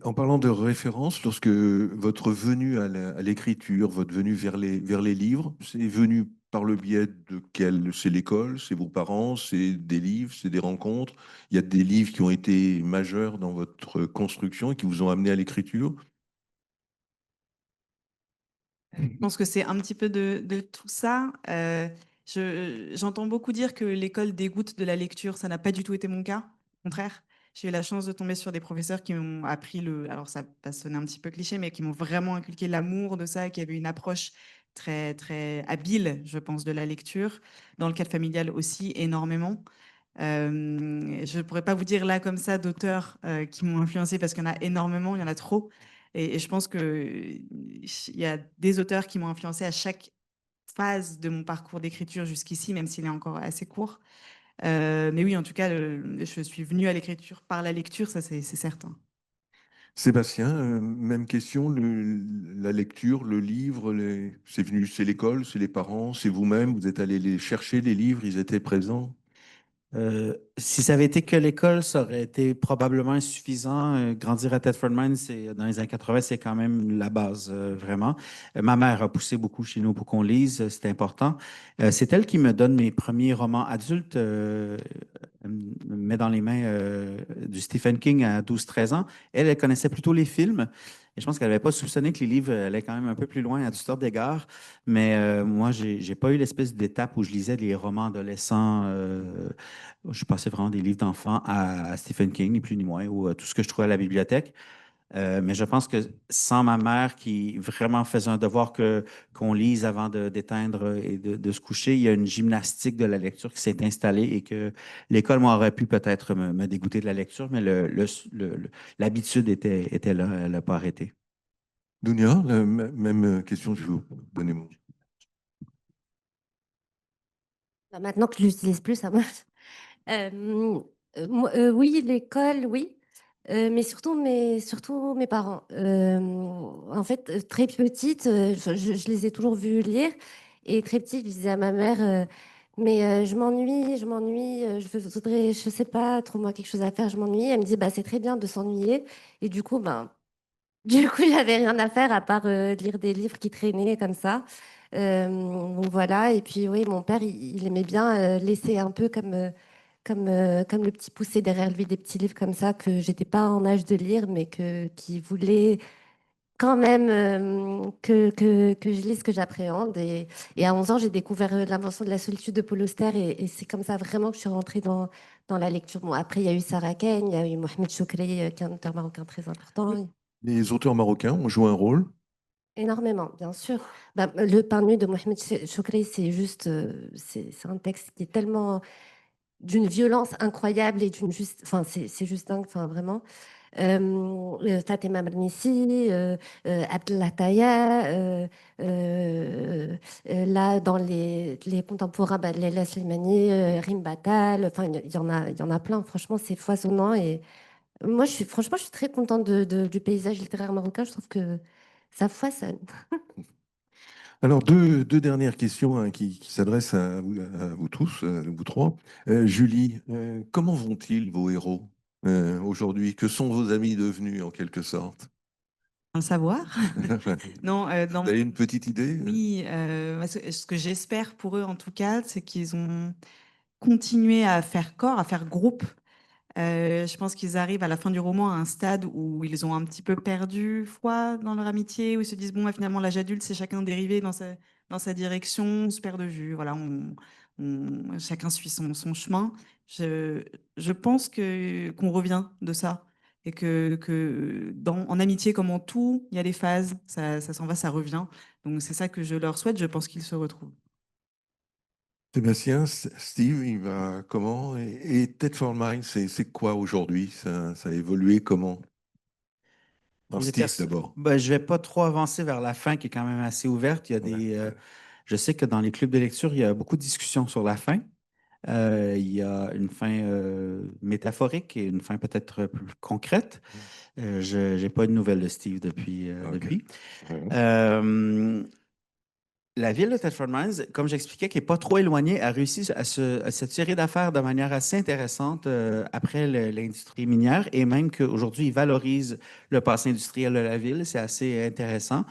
En parlant de référence, lorsque votre venue à l'écriture, votre venue vers les livres, c'est venu par le biais de quel? C'est l'école, c'est vos parents, c'est des livres, c'est des rencontres. Il y a des livres qui ont été majeurs dans votre construction et qui vous ont amené à l'écriture. Je pense que c'est un petit peu de tout ça. J'entends beaucoup dire que l'école dégoûte de la lecture. Ça n'a pas du tout été mon cas. Au contraire, j'ai eu la chance de tomber sur des professeurs qui m'ont appris alors ça va sonner un petit peu cliché, mais qui m'ont vraiment inculqué l'amour de ça, qui avaient une approche très, très habile, je pense, de la lecture. Dans le cadre familial aussi, énormément. Je ne pourrais pas vous dire là comme ça d'auteurs qui m'ont influencé parce qu'il y en a énormément, il y en a trop. Et je pense qu'il y a des auteurs qui m'ont influencé à chaque phase de mon parcours d'écriture jusqu'ici, même s'il est encore assez court. Mais oui, en tout cas, je suis venue à l'écriture par la lecture, ça c'est certain. Sébastien, même question, la lecture, le livre, c'est venu, c'est l'école, c'est les parents, c'est vous-même, vous êtes allé les chercher, les livres, ils étaient présents. Si ça avait été que l'école, ça aurait été probablement insuffisant. Grandir à Thetford Mines, dans les années 80, c'est quand même la base, vraiment. Ma mère a poussé beaucoup chez nous pour qu'on lise, c'était important. C'est elle qui me donne mes premiers romans adultes, elle me met dans les mains du Stephen King à 12 13 ans. Elle connaissait plutôt les films. Et je pense qu'elle n'avait pas soupçonné que les livres allaient quand même un peu plus loin à toutes sortes d'égards. Mais moi, j'ai pas eu l'espèce d'étape où je lisais des romans adolescents. Je passais vraiment des livres d'enfants à Stephen King, ni plus ni moins, ou tout ce que je trouvais à la bibliothèque. Mais je pense que sans ma mère qui vraiment faisait un devoir qu'on lise avant d'éteindre et de se coucher, il y a une gymnastique de la lecture qui s'est installée et que l'école m'aurait pu peut-être me dégoûter de la lecture, mais l'habitude était là, elle n'a pas arrêté. Dounia, la même question, je vais vous donner mon. Bah, maintenant que je l'utilise plus, ça marche. Oui, l'école, oui. Mais surtout mes parents. En fait, très petite, je les ai toujours vus lire. Et très petite, je disais à ma mère, je m'ennuie, voudrais, je sais pas, trouve-moi quelque chose à faire, je m'ennuie. Elle me dit, bah, c'est très bien de s'ennuyer. Et du coup, ben, du coup, j'avais rien à faire à part lire des livres qui traînaient comme ça. Donc voilà. Et puis oui, mon père, il aimait bien laisser un peu comme le petit poussé derrière lui des petits livres comme ça que j'étais pas en âge de lire, mais qui voulait quand même que je lise, que j'appréhende. Et à 11 ans, j'ai découvert l'invention de la solitude de Paul Auster et c'est comme ça vraiment que je suis rentrée dans la lecture. Bon, après, il y a eu Sarah Kane, il y a eu Mohamed Choukri, qui est un auteur marocain très important. Les auteurs marocains ont joué un rôle. Énormément, bien sûr. Bah, le pain nu de Mohamed Choukri, c'est juste, c'est un texte qui est tellement d'une violence incroyable et d'une juste, enfin, c'est juste dingue, enfin, vraiment. Fatima Mernissi, Abdallah Taya, là, dans les contemporains, bah, Leila Slimani, Rim Batal, enfin, il y en a plein. Franchement, c'est foisonnant. Et moi, franchement, je suis très contente du paysage littéraire marocain. Je trouve que ça foisonne. Alors, deux dernières questions hein, qui s'adressent à vous tous, vous trois. Julie, comment vont-ils, vos héros, aujourd'hui? Que sont vos amis devenus, en quelque sorte? Un savoir. Non, Vous avez une petite idée? oui, ce que j'espère pour eux en tout cas, c'est qu'ils ont continué à faire corps, à faire groupe. Je pense qu'ils arrivent à la fin du roman à un stade où ils ont un petit peu perdu foi dans leur amitié, où ils se disent, bon, bah, finalement, l'âge adulte, c'est chacun dérivé dans sa direction, on se perd de vue, voilà, chacun suit son chemin. Je, je pense qu'on revient de ça et en amitié comme en tout, il y a des phases, ça s'en va, ça revient. Donc c'est ça que je leur souhaite, je pense qu'ils se retrouvent. Sébastien, Steve, il va comment? Et Ted for Mine, c'est quoi aujourd'hui? Ça a évolué comment? Pour Alors, les Steve personnes, d'abord. ben, je vais pas trop avancer vers la fin qui est quand même assez ouverte. Il y a Ouais, ouais. je sais que dans les clubs de lecture, il y a beaucoup de discussions sur la fin. Il y a une fin métaphorique et une fin peut-être plus concrète. Je n'ai pas de nouvelles de Steve depuis. Ok. depuis. Ouais. Euh, La ville de Thetford Mines, comme j'expliquais, qui n'est pas trop éloignée, a réussi à se tirer d'affaire de manière assez intéressante après l'industrie minière et même qu'aujourd'hui, ils valorisent le passé industriel de la ville. C'est assez intéressant.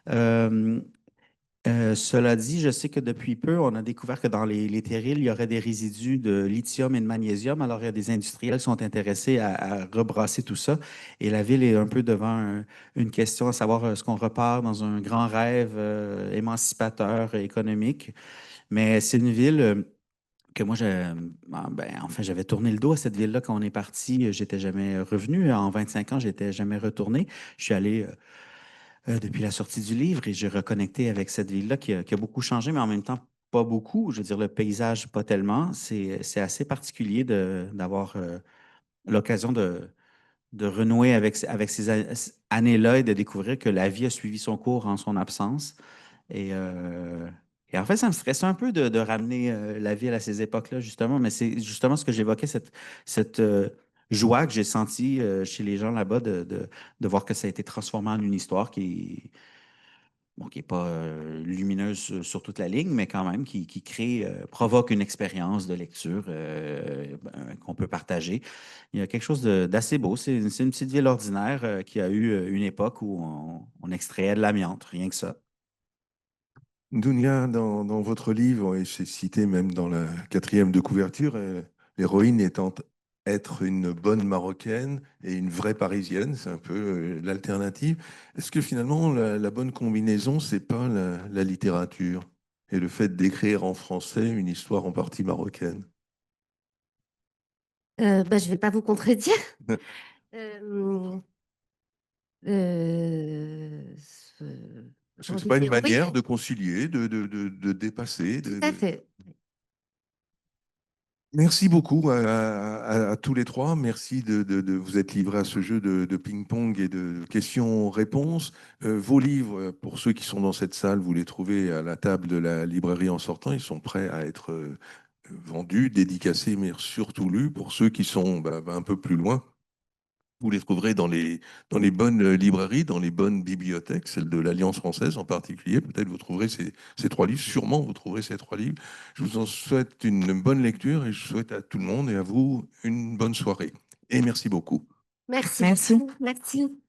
Euh, Cela dit, je sais que depuis peu, on a découvert que dans les terrils, il y aurait des résidus de lithium et de magnésium. Alors, il y a des industriels qui sont intéressés à rebrasser tout ça. Et la ville est un peu devant une question à savoir est-ce qu'on repart dans un grand rêve émancipateur économique. Mais c'est une ville que moi, enfin, j'avais tourné le dos à cette ville-là quand on est parti. J'étais jamais revenu. En 25 ans, j'étais jamais retourné. Je suis allé depuis la sortie du livre et j'ai reconnecté avec cette ville-là qui a beaucoup changé, mais en même temps, pas beaucoup. Je veux dire, le paysage, pas tellement. C'est assez particulier d'avoir l'occasion de renouer avec ces années-là et de découvrir que la vie a suivi son cours en son absence. Et, euh, et en fait, ça me stressait un peu de ramener la ville à ces époques-là, justement, mais c'est justement ce que j'évoquais, cette joie que j'ai sentie chez les gens là-bas de voir que ça a été transformé en une histoire bon, qui est pas lumineuse sur toute la ligne, mais quand même qui crée, provoque une expérience de lecture qu'on peut partager. Il y a quelque chose d'assez beau. C'est une petite ville ordinaire qui a eu une époque où on extrayait de l'amiante, rien que ça. Dounia, dans votre livre, et c'est cité même dans la quatrième de couverture, l'héroïne étant être une bonne Marocaine et une vraie Parisienne, c'est un peu l'alternative. Est-ce que finalement, la bonne combinaison, c'est pas la littérature et le fait d'écrire en français une histoire en partie marocaine? Je ne vais pas vous contredire. Euh, ce- Est-ce j'ai que c'est envie pas de une dire oui, manière de concilier, de dépasser, tout à fait. Merci beaucoup à tous les trois. Merci de vous être livrés à ce jeu de ping-pong et de questions-réponses. Vos livres, pour ceux qui sont dans cette salle, vous les trouvez à la table de la librairie en sortant. Ils sont prêts à être vendus, dédicacés, mais surtout lus. Pour ceux qui sont un peu plus loin, vous les trouverez dans les bonnes librairies, dans les bonnes bibliothèques, celle de l'Alliance française en particulier. Peut-être vous trouverez ces trois livres, sûrement vous trouverez ces trois livres. Je vous en souhaite une bonne lecture et je souhaite à tout le monde et à vous une bonne soirée. Et merci beaucoup. Merci Merci. beaucoup. Merci.